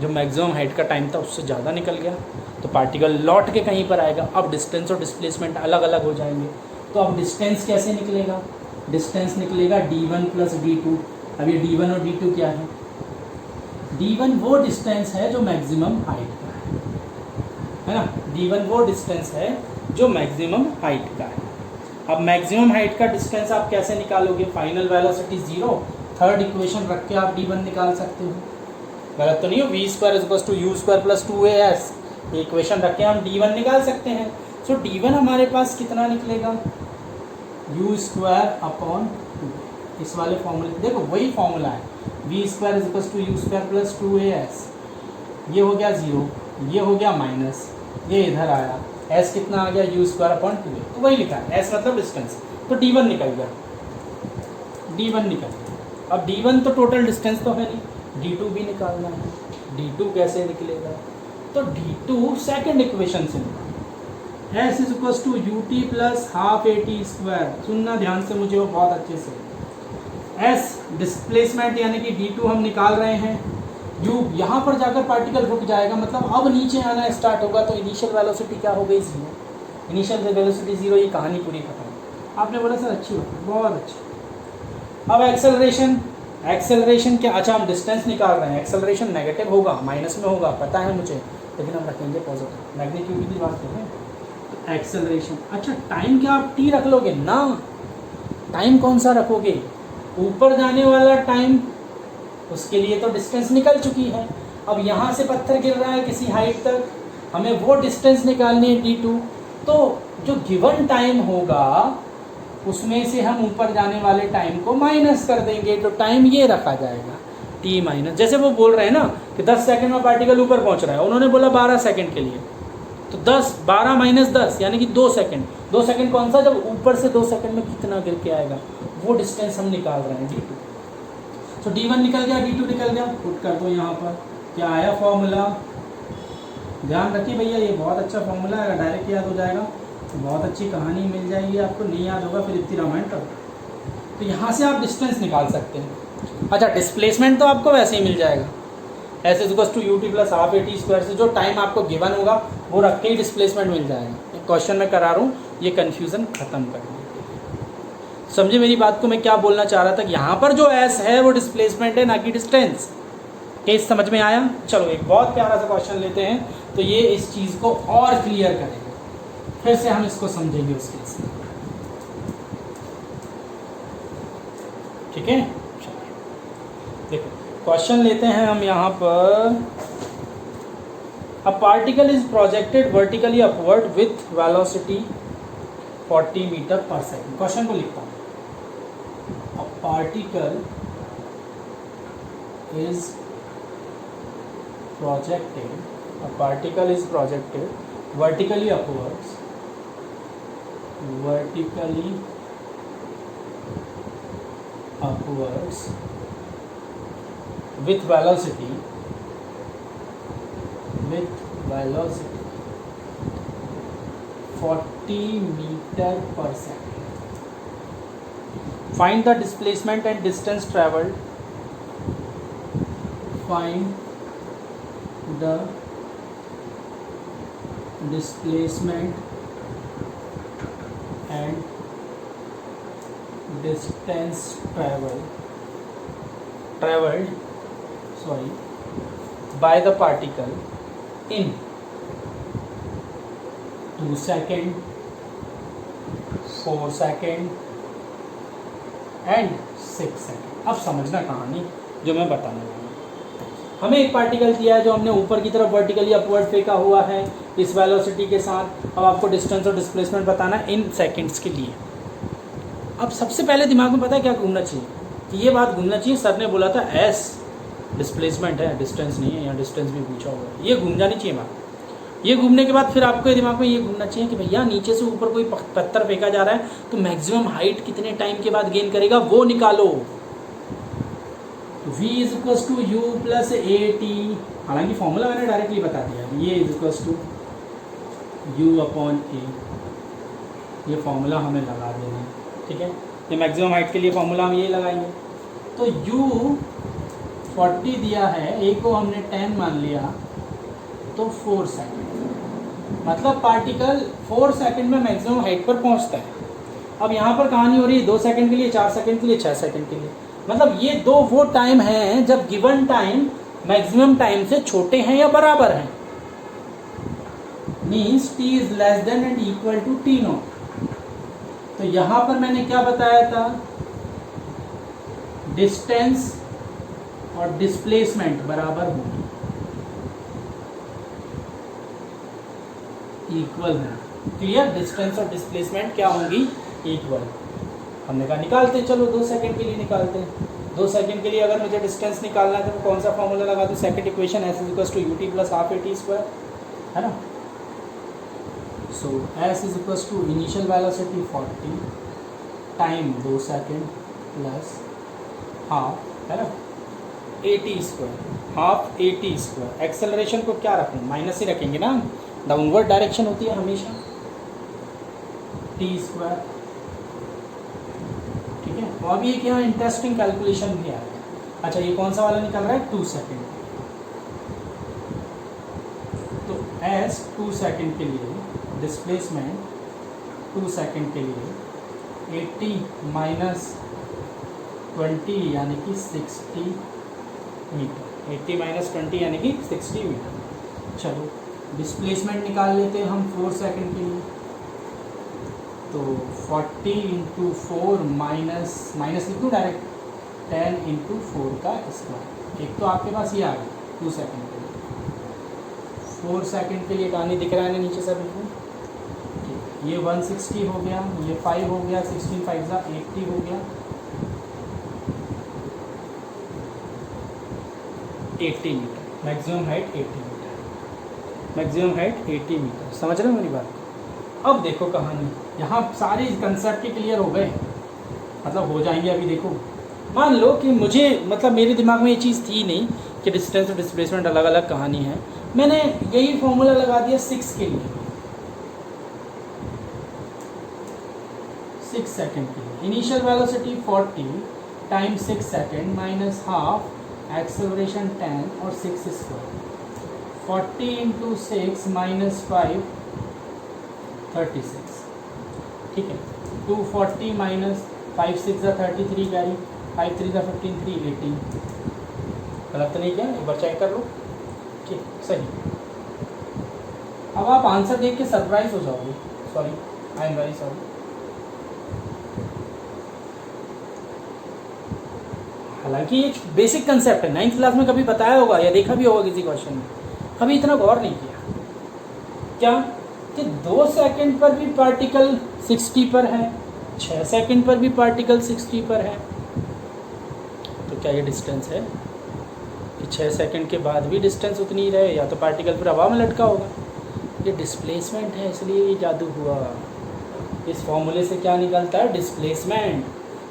जो मैक्सिमम हाइट का टाइम था उससे ज़्यादा निकल गया, तो पार्टिकल लौट के कहीं पर आएगा। अब डिस्टेंस और डिस्प्लेसमेंट अलग अलग हो जाएंगे, तो अब डिस्टेंस कैसे निकलेगा? डिस्टेंस निकलेगा d1 प्लस d2। अब ये d1 और d2 क्या है? d1 वो डिस्टेंस है जो मैक्सिमम हाइट का है ना, d1 वो डिस्टेंस है जो मैक्सिमम हाइट का है। अब मैक्सिमम हाइट का डिस्टेंस आप कैसे निकालोगे? फाइनल वेलोसिटी 0, थर्ड इक्वेशन रख के आप d1 निकाल सकते हो, गलत तो नहीं हो। v square is equals to u square plus 2as, ये इक्वेशन रख के हम d1 निकाल सकते हैं। सो d1 हमारे पास कितना निकलेगा? u स्क्वायर अपॉन 2, इस वाले फॉर्मूले, देखो वही फॉर्मूला है, v square is equals to u square plus 2as, ये हो गया 0, ये हो गया माइनस, ये इधर आया, s कितना आ गया? u स्क्वायर अपॉन 2a, तो वही लिखा है, s मतलब डिस्टेंस, तो d1 निकल गया, d1 निकल गया। अब d1 तो टोटल डिस्टेंस तो है नहीं, d2 भी निकालना है। d2 कैसे निकलेगा? तो d2 सेकंड इक्वेशन से निकाल, s is equal to ut plus half at square. सुनना ध्यान से मुझे वो बहुत अच्छे से, s डिस्प्लेसमेंट यानी कि d2 हम निकाल रहे हैं, u यहाँ पर जाकर पार्टिकल रुक जाएगा, मतलब अब नीचे आना स्टार्ट होगा, तो इनिशियल वेलोसिटी क्या हो गई? 0। इनिशियल वेलोसिटी 0, ये कहानी पूरी खत्म। आपने बोला सर अच्छी बात, बहुत अच्छी। अब एक्सेलरेशन क्या? अच्छा हम डिस्टेंस निकाल रहे हैं, एक्सेलरेशन नेगेटिव होगा, माइनस में होगा, पता है मुझे, लेकिन हम रखेंगे पॉजिटिव, मैग्नीट्यूड की बात कर रहे हैं। एक्सेलरेशन, अच्छा टाइम क्या आप t रख लोगे ना? टाइम कौन सा रखोगे? ऊपर जाने वाला टाइम, उसके लिए तो डिस्टेंस निकल चुकी है। अब यहाँ से पत्थर गिर रहा है किसी हाइट तक, हमें वो डिस्टेंस निकालनी है d2, तो जो गिवन टाइम होगा उसमें से हम ऊपर जाने वाले टाइम को माइनस कर देंगे, तो टाइम ये रखा जाएगा t माइनस। जैसे वो बोल रहे हैं ना कि 10 सेकंड में पार्टिकल ऊपर पहुंच रहा है, उन्होंने बोला 12 सेकंड के लिए, तो 12 माइनस 10 यानी कि 2 सेकंड। 2 सेकंड कौन सा? जब ऊपर से 2 सेकंड में कितना गिर के आएगा, वो डिस्टेंस हम निकाल रहे हैं d2। तो d1 निकल गया, d2 निकल गया, पुट कर दो यहाँ पर, क्या आया फॉर्मूला? ध्यान रखिए भैया, ये बहुत अच्छा फॉर्मूला है, अगर डायरेक्ट याद हो जाएगा तो बहुत अच्छी कहानी मिल जाएगी आपको, नहीं याद होगा फिर इतनी रामायण कर। तो यहाँ से आप डिस्टेंस निकाल सकते हैं। अच्छा डिस्प्लेसमेंट तो आपको वैसे ही मिल जाएगा, s is equals to ut plus half at square से जो टाइम आपको गिवन होगा वो रख के ही डिस्प्लेसमेंट मिल जाएगा। एक क्वेश्चन में करा रहा हूँ, ये कन्फ्यूज़न ख़त्म करना। समझे मेरी बात को, मैं क्या बोलना चाह रहा था कि यहाँ पर जो एस है वो डिस्प्लेसमेंट है, ना कि डिस्टेंस। केस समझ में आया? चलो एक बहुत प्यारा सा क्वेश्चन लेते हैं, तो ये इस चीज़ को और क्लियर करेगा, फिर से हम इसको समझेंगे उस केस में, ठीक है? देखो क्वेश्चन लेते हैं हम यहाँ पर, a particle is projected vertically upward with velocity 40 metre पर सेकेंड। क्वेश्चन को लिखता हूँ, a particle is projected vertically upwards with velocity 40 meter per second. Find the displacement and distance traveled. Find the displacement and distance travelled by the particle in 2 second, 4 second and 6 second. अब समझना कहानी जो मैं बताने वाला हूँ। हमें एक पार्टिकल दिया है जो हमने ऊपर की तरफ वर्टिकली अपवर्ड फेंका हुआ है इस वेलोसिटी के साथ। अब आपको डिस्टेंस और डिस्प्लेसमेंट बताना है इन सेकेंड्स के लिए। अब सबसे पहले दिमाग में पता है क्या घूमना चाहिए कि ये बात घूमना चाहिए, सर ने बोला था एस डिस्प्लेसमेंट है, डिस्टेंस नहीं है, या डिस्टेंस भी पूछा हुआ है, ये घूम जानी चाहिए बात। ये घूमने के बाद फिर आपको ये दिमाग में ये घूमना चाहिए कि भैया नीचे से ऊपर कोई पत्थर फेंका जा रहा है तो मैक्सिमम हाइट कितने टाइम के बाद गेन करेगा वो निकालो। v is equals to u plus a t, हालांकि फॉर्मूला मैंने डायरेक्टली बता दिया, ये is equals to u upon a, ये फॉर्मूला हमें लगा देना है, ठीक है। ये मैक्सिमम हाइट के लिए फॉर्मूला हम ये लगाएंगे। तो u 40 दिया है, ए को हमने 10 मान लिया, तो 4 सेकेंड, मतलब पार्टिकल 4 सेकेंड में मैक्सिमम हाइट पर पहुंचता है। अब यहाँ पर कहानी हो रही है 2 सेकेंड के लिए, 4 सेकेंड के लिए, 6 सेकेंड के लिए, मतलब ये दो वो टाइम हैं जब गिवन टाइम मैक्सिमम टाइम से छोटे हैं या बराबर हैं। Means t is less than and equal to t not. तो यहाँ पर मैंने क्या बताया था, डिस्टेंस और डिस्प्लेसमेंट बराबर होंगे, इक्वल है। क्लियर, डिस्टेंस और डिस्प्लेसमेंट क्या होंगी, इक्वल। हमने कहा निकालते, चलो 2 सेकंड के लिए निकालते हैं। 2 सेकंड के लिए अगर मुझे डिस्टेंस निकालना है तो कौन सा फॉर्मूला लगा दूँ, second equation s is equals to u t plus half a t square, है ना। So s is equals to initial velocity 40 time 2 second plus half, है ना, a t square, half a t square. Acceleration को क्या रखें, माइनस ही रखेंगे ना, डाउनवर्ड डायरेक्शन होती है हमेशा, टी स्क्वायर, ठीक है। और अभी एक यहाँ इंटरेस्टिंग कैलकुलेशन भी आ गया। अच्छा, ये कौन सा वाला निकल रहा है, 2 सेकेंड। तो एस 2 सेकेंड के लिए, डिस्प्लेसमेंट 2 सेकेंड के लिए 80 माइनस 20 यानी कि 60 मीटर, 80 माइनस 20 यानी कि 60 मीटर। चलो डिस्प्लेसमेंट निकाल लेते हैं हम 4 सेकेंड के लिए। तो 40 इंटू 4 माइनस लिख दूँ डायरेक्ट, 10 इंटू 4 का स्क्वायर। एक तो आपके पास ये आ गया 2 सेकेंड के लिए। 4 सेकेंड के लिए कहानी दिख रहा है ना नीचे से बिल्कुल, ठीक। ये 160 हो गया, ये 5 हो गया, 16 5 ज़ा 80 हो गया, 80 metre maximum height, 80 metre maximum height 80 metre. समझ रहे हो मेरी बात। अब देखो कहानी, यहाँ सारे कंसेप्ट क्लियर हो गए, मतलब हो जाएंगे। अभी देखो, मान लो कि मुझे, मतलब मेरे दिमाग में ये चीज़ थी नहीं कि डिस्टेंस और डिस्प्लेसमेंट अलग अलग कहानी है। मैंने यही फॉर्मूला लगा दिया 6 के लिए, 6 सेकेंड के लिए। Initial velocity 40 time 6 second minus half acceleration 10 और 6 स्क्वायर, 40 इंटू 6 माइनस 5 36, ठीक है। 240 माइनस 5 6 ज़ा 33 कैरी, 5 3 ज़ा 15 3 18। गलत तो नहीं किया, एक बार चेक कर लो, ठीक सही। अब आप आंसर देख के सरप्राइज हो जाओगे, sorry I am very sorry. हालांकि ये बेसिक कंसेप्ट है, 9th क्लास में कभी बताया होगा या देखा भी होगा किसी क्वेश्चन में, कभी इतना गौर नहीं किया। क्या कि 2 सेकंड पर भी पार्टिकल 60 पर है, 6 सेकंड पर भी पार्टिकल 60 पर है, तो क्या ये डिस्टेंस है कि 6 सेकंड के बाद भी डिस्टेंस उतनी ही रहे, या तो पार्टिकल फिर हवा में लटका होगा। ये डिस्प्लेसमेंट है, इसलिए ये जादू हुआ। इस फॉर्मूले से क्या निकलता है, डिस्प्लेसमेंट।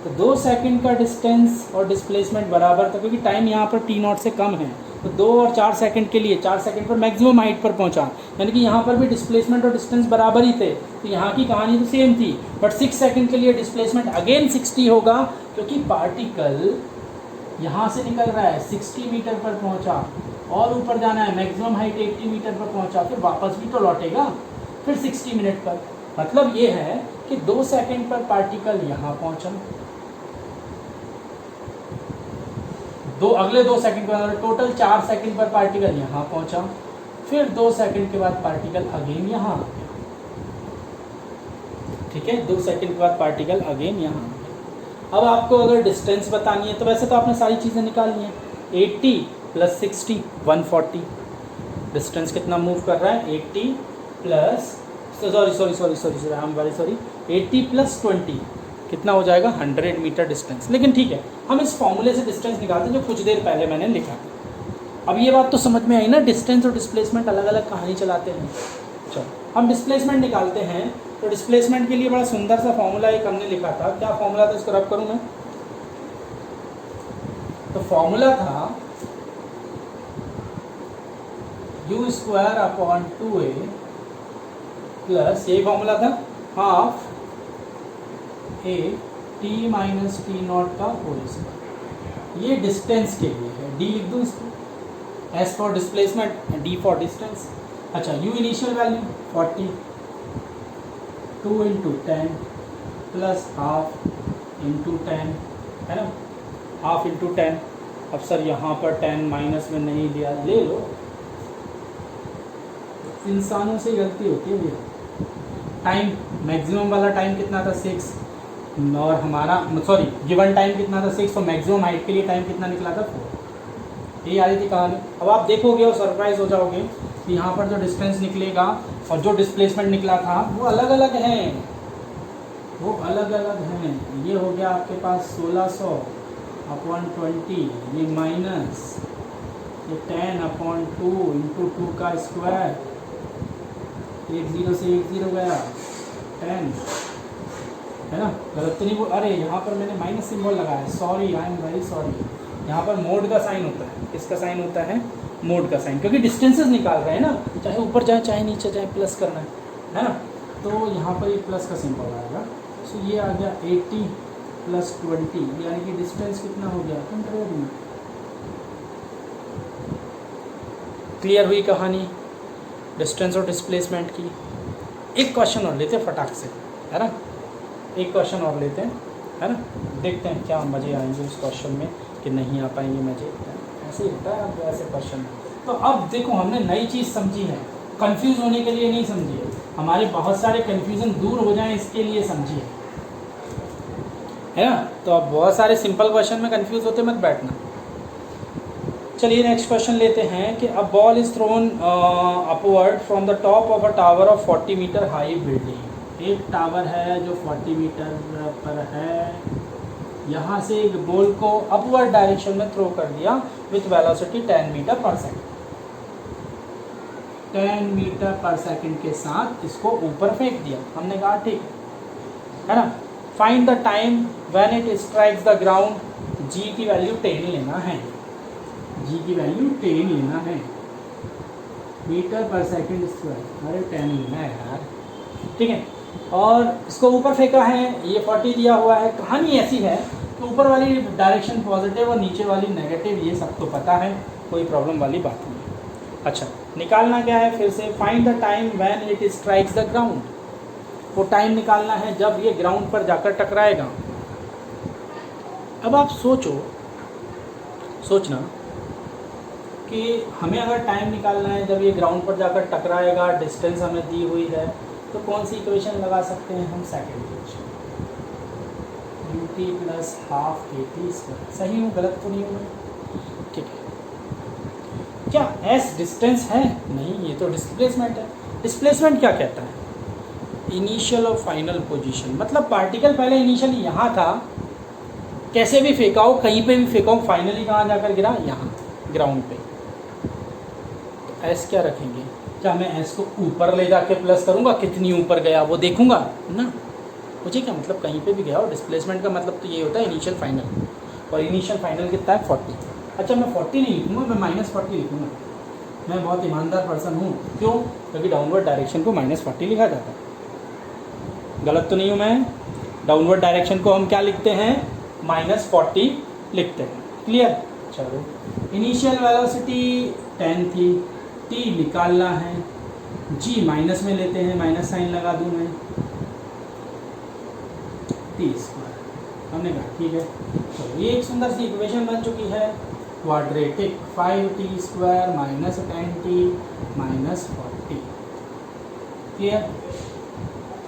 तो 2 सेकंड का डिस्टेंस और डिस्प्लेसमेंट बराबर था, क्योंकि टाइम यहाँ पर टी नॉट से कम है, तो 2 और 4 सेकंड के लिए 4 सेकंड पर मैक्सिमम हाइट पर पहुंचा, यानी कि यहाँ पर भी डिस्प्लेसमेंट और डिस्टेंस बराबर ही थे, तो यहाँ की कहानी तो सेम थी। बट 6 सेकंड के लिए डिस्प्लेसमेंट अगेन 60 होगा, क्योंकि पार्टिकल यहाँ से निकल रहा है 60 मीटर पर पहुँचा और ऊपर जाना है, मैक्सिमम हाइट 80 मीटर पर पहुँचा, फिर वापस भी तो लौटेगा फिर 60 मिनट पर। मतलब ये है कि 2 सेकंड पर पार्टिकल यहाँ पहुँचा, अगले 2 सेकंड के बाद टोटल 4 सेकंड पर पार्टिकल यहाँ पहुँचा, फिर 2 सेकंड के बाद पार्टिकल अगेन यहाँ आ गया। ठीक है, 2 सेकंड के बाद पार्टिकल अगेन यहाँ आ गया। अब आपको अगर डिस्टेंस बतानी है तो वैसे तो आपने सारी चीज़ें निकाल ली हैं। 80 + 60 140, डिस्टेंस कितना मूव कर रहा है 80 plus sorry I am very sorry 80 + 20 कितना हो जाएगा 100 मीटर डिस्टेंस। लेकिन ठीक है, हम इस फॉर्मूले से डिस्टेंस निकालते हैं जो कुछ देर पहले मैंने लिखा था। अब ये बात तो समझ में आई ना, डिस्टेंस और डिस्प्लेसमेंट अलग अलग कहानी चलाते हैं। चलो हम डिस्प्लेसमेंट निकालते हैं। तो डिस्प्लेसमेंट के लिए बड़ा सुंदर सा फॉर्मूला एक हमने लिखा था। क्या फॉर्मूला था, इसको रब करूँ मैं? तो फॉर्मूला था u² / 2a प्लस, यही फॉर्मूला था, ½ a t - t0 का होल स्क्वायर। ये डिस्टेंस के लिए है, d लिख दूँ इसको, s for displacement, d for distance. अच्छा, u इनिशियल वैल्यू 40, 2 × 10 प्लस ½ × 10 है ना, ½ × 10। अब सर यहाँ पर 10 माइनस में नहीं लिया, ले लो, इंसानों से गलती होती है भैया। टाइम मैक्सिमम वाला टाइम कितना था 6, और हमारा सॉरी गिवन टाइम कितना था 6, और मैक्सिमम हाइट के लिए टाइम कितना निकला था 4। ये आ रही थी कहानी। अब आप देखोगे और सरप्राइज हो जाओगे कि यहाँ पर जो डिस्टेंस निकलेगा और जो डिस्प्लेसमेंट निकला था वो अलग अलग हैं, वो अलग अलग हैं। ये हो गया आपके पास 1600/20, ये माइनस ये 10/2 × 2 का स्क्वायर, 1 0 से 1 0 गया 10 है ना, गलत तो नहीं बोल, अरे यहाँ पर मैंने माइनस सिंबल लगाया, sorry I am very sorry. यहाँ पर मोड का साइन होता है, किसका साइन होता है, मोड का साइन, क्योंकि डिस्टेंसेस निकाल रहे हैं ना, चाहे ऊपर जाए चाहे नीचे जाए, प्लस करना है ना। तो यहाँ पर ये प्लस का सिंबल आएगा। सो ये आ गया 80 + 20, यानी कि डिस्टेंस कितना हो गया 100 मीटर। क्लियर हुई कहानी डिस्टेंस और डिस्प्लेसमेंट की। एक क्वेश्चन और लेते हैं फटाक से, है ना, एक क्वेश्चन और लेते हैं, है ना, देखते हैं क्या मज़े आएंगे उस क्वेश्चन में कि नहीं आ पाएंगे मज़े, ऐसे ही होता है अब ऐसे क्वेश्चन। तो अब देखो हमने नई चीज़ समझी है, कंफ्यूज होने के लिए नहीं समझी है, हमारे बहुत सारे कन्फ्यूज़न दूर हो जाएं इसके लिए समझी है ना। तो अब बहुत सारे सिंपल क्वेश्चन में कंफ्यूज होते मत बैठना। चलिए नेक्स्ट क्वेश्चन लेते हैं कि a ball is thrown upward from the top of a tower of 40 metre high building. एक टावर है जो 40 मीटर पर है, यहाँ से एक बॉल को अपवर्ड डायरेक्शन में थ्रो कर दिया विथ वेलोसिटी 10 मीटर पर सेकंड। 10 मीटर पर सेकंड के साथ इसको ऊपर फेंक दिया। हमने कहा ठीक है ना, find the time when it strikes the ground. G की वैल्यू 10 लेना है, जी की वैल्यू 10 लेना है, मीटर पर सेकंड स्क्वायर, अरे 10 लेना है यार, ठीक है। और इसको ऊपर फेंका है, ये 40 दिया हुआ है। कहानी ऐसी है कि ऊपर वाली डायरेक्शन पॉजिटिव और नीचे वाली नेगेटिव, ये सब तो पता है, कोई प्रॉब्लम वाली बात नहीं है। अच्छा, निकालना क्या है फिर से, find the time when it strikes the ground. वो टाइम निकालना है जब ये ग्राउंड पर जाकर टकराएगा। अब आप सोचना कि हमें अगर टाइम निकालना है जब ये ग्राउंड पर जाकर टकराएगा, डिस्टेंस हमें दी हुई है, तो कौन सी इक्वेशन लगा सकते हैं हम, सेकंड इक्वेशन, ut + ½ at²। सही हूँ, गलत तो नहीं हूँ, ठीक है। क्या s डिस्टेंस है? नहीं, ये तो डिस्प्लेसमेंट है। डिस्प्लेसमेंट क्या कहता है, इनिशियल और फाइनल पोजीशन। मतलब पार्टिकल पहले इनिशियली यहाँ था, कैसे भी फेंका हो, कहीं पे भी फेंका हो, फाइनली कहाँ जाकर गिरा, यहाँ ग्राउंड पे। तो एस क्या रखेंगे, क्या मैं एस को ऊपर ले जाके प्लस करूँगा, कितनी ऊपर गया वो देखूँगा ना, मुझे क्या मतलब कहीं पे भी गया हो। डिस्प्लेसमेंट का मतलब तो ये होता है इनिशियल फाइनल, और इनिशियल फाइनल कितना है 40। अच्छा, मैं 40 नहीं लिखूँगा, मैं -40 लिखूँगा। मैं बहुत ईमानदार पर्सन हूँ, क्यों, क्योंकि डाउनवर्ड डायरेक्शन को -40 लिखा जाता है। गलत तो नहीं हूँ मैं, डाउनवर्ड डायरेक्शन को हम क्या लिखते हैं, -40 लिखते हैं। क्लियर। चलो इनिशियल वेलोसिटी 10 थी, t निकालना है, g माइनस में लेते हैं, माइनस साइन लगा दूं मैं, t स्क्वायर, हमने कहा ठीक है। तो ये एक सुंदर सी इक्वेशन बन चुकी है, quadratic 5t square minus 10t minus 40। Clear,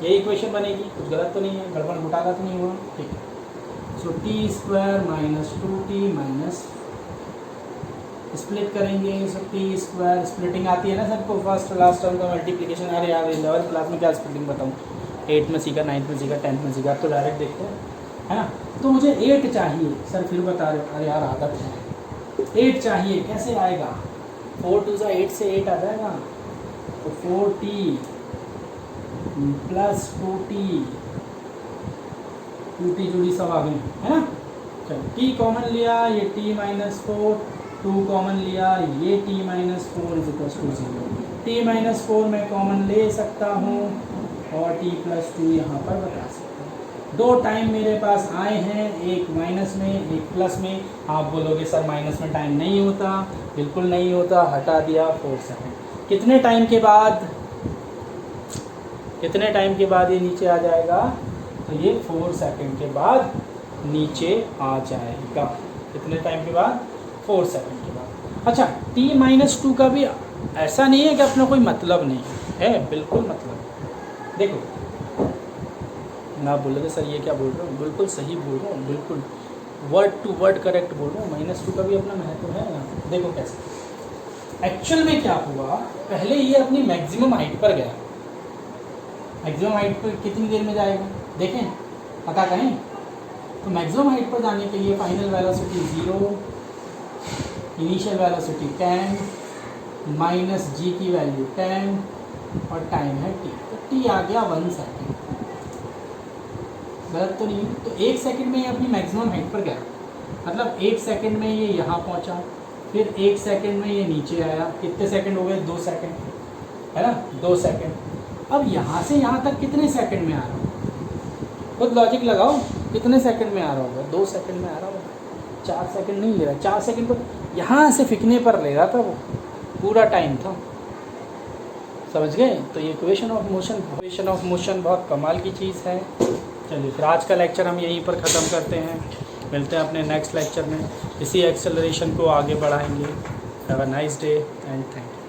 ये इक्वेशन बनेगी, कुछ गलत तो नहीं है, गड़बड़ घोटाला तो नहीं हुआ, ठीक है। So t square minus 2t minus, split करेंगे, सो टी स्क्वायर, स्प्लिटिंग आती है ना सबको, फर्स्ट लास्ट टर्म का मल्टीप्लिकेशन। अरे यार 11th क्लास में क्या स्प्लिटिंग बताऊँ, 8th में सीखा, 9th में सीखा, 10th में सीखा, तो डायरेक्ट देखते हैं, है ना। तो मुझे 8 चाहिए सर, फिर बता रहे हो, अरे यार आदत है, 8 चाहिए, कैसे आएगा, 4 2 से 8 से 8 आ जाएगा, तो 4t प्लस 2t जोड़ी सब आ गई, है ना। चलो t कॉमन लिया, ये t माइनस 4, 2 कॉमन लिया, ये t minus 4 is equal to 0। t minus 4 मैं कॉमन ले सकता हूँ और t प्लस 2 यहाँ पर बता सकता हूँ। 2 टाइम मेरे पास आए हैं, एक माइनस में एक प्लस में। आप बोलोगे सर माइनस में टाइम नहीं होता, बिल्कुल नहीं होता, हटा दिया 4 सेकेंड। कितने टाइम के बाद, कितने टाइम के बाद ये नीचे आ जाएगा, तो ये 4 सेकेंड के बाद नीचे आ जाएगा। कितने टाइम के बाद, 4 सेकेंड के बाद। अच्छा t माइनस 2 का भी ऐसा नहीं है कि अपना कोई मतलब नहीं है, बिल्कुल मतलब। देखो ना बोलोगे सर ये क्या बोल रहे हो, बिल्कुल सही बोल रहा हूँ, बिल्कुल वर्ड टू वर्ड करेक्ट बोल रहा हूँ, -2 का भी अपना महत्व है ना। देखो कैसे एक्चुअल में क्या हुआ, पहले ये अपनी मैक्सिमम हाइट पर गया, मैक्सिमम हाइट पर कितनी देर में जाएगा देखें, पता करें। तो मैक्सिमम हाइट पर जाने के लिए final velocity 0, initial velocity 10 minus g की वैल्यू 10 और टाइम है t, तो t आ गया 1 सेकेंड, गलत तो नहीं। तो 1 सेकेंड में ये अपनी मैक्सिमम हाइट पर गया, मतलब 1 सेकेंड में ये यहाँ पहुँचा, फिर 1 सेकेंड में ये नीचे आया, कितने सेकेंड हो गए, 2 सेकेंड, है ना, 2 सेकेंड। अब यहाँ से यहाँ तक कितने सेकंड में आ रहा होगा, खुद लॉजिक लगाओ, कितने सेकंड में आ रहा होगा, 2 सेकंड में आ रहा होगा, 4 सेकंड नहीं ले रहा, 4 सेकंड तो यहाँ से फिकने पर ले रहा था, वो पूरा टाइम था, समझ गए। तो ये इक्वेशन ऑफ मोशन बहुत कमाल की चीज़ है। चलिए फिर आज का लेक्चर हम यहीं पर ख़त्म करते हैं, मिलते हैं अपने नेक्स्ट लेक्चर में, इसी एक्सेलरेशन को आगे बढ़ाएंगे। Have a nice day and thank you.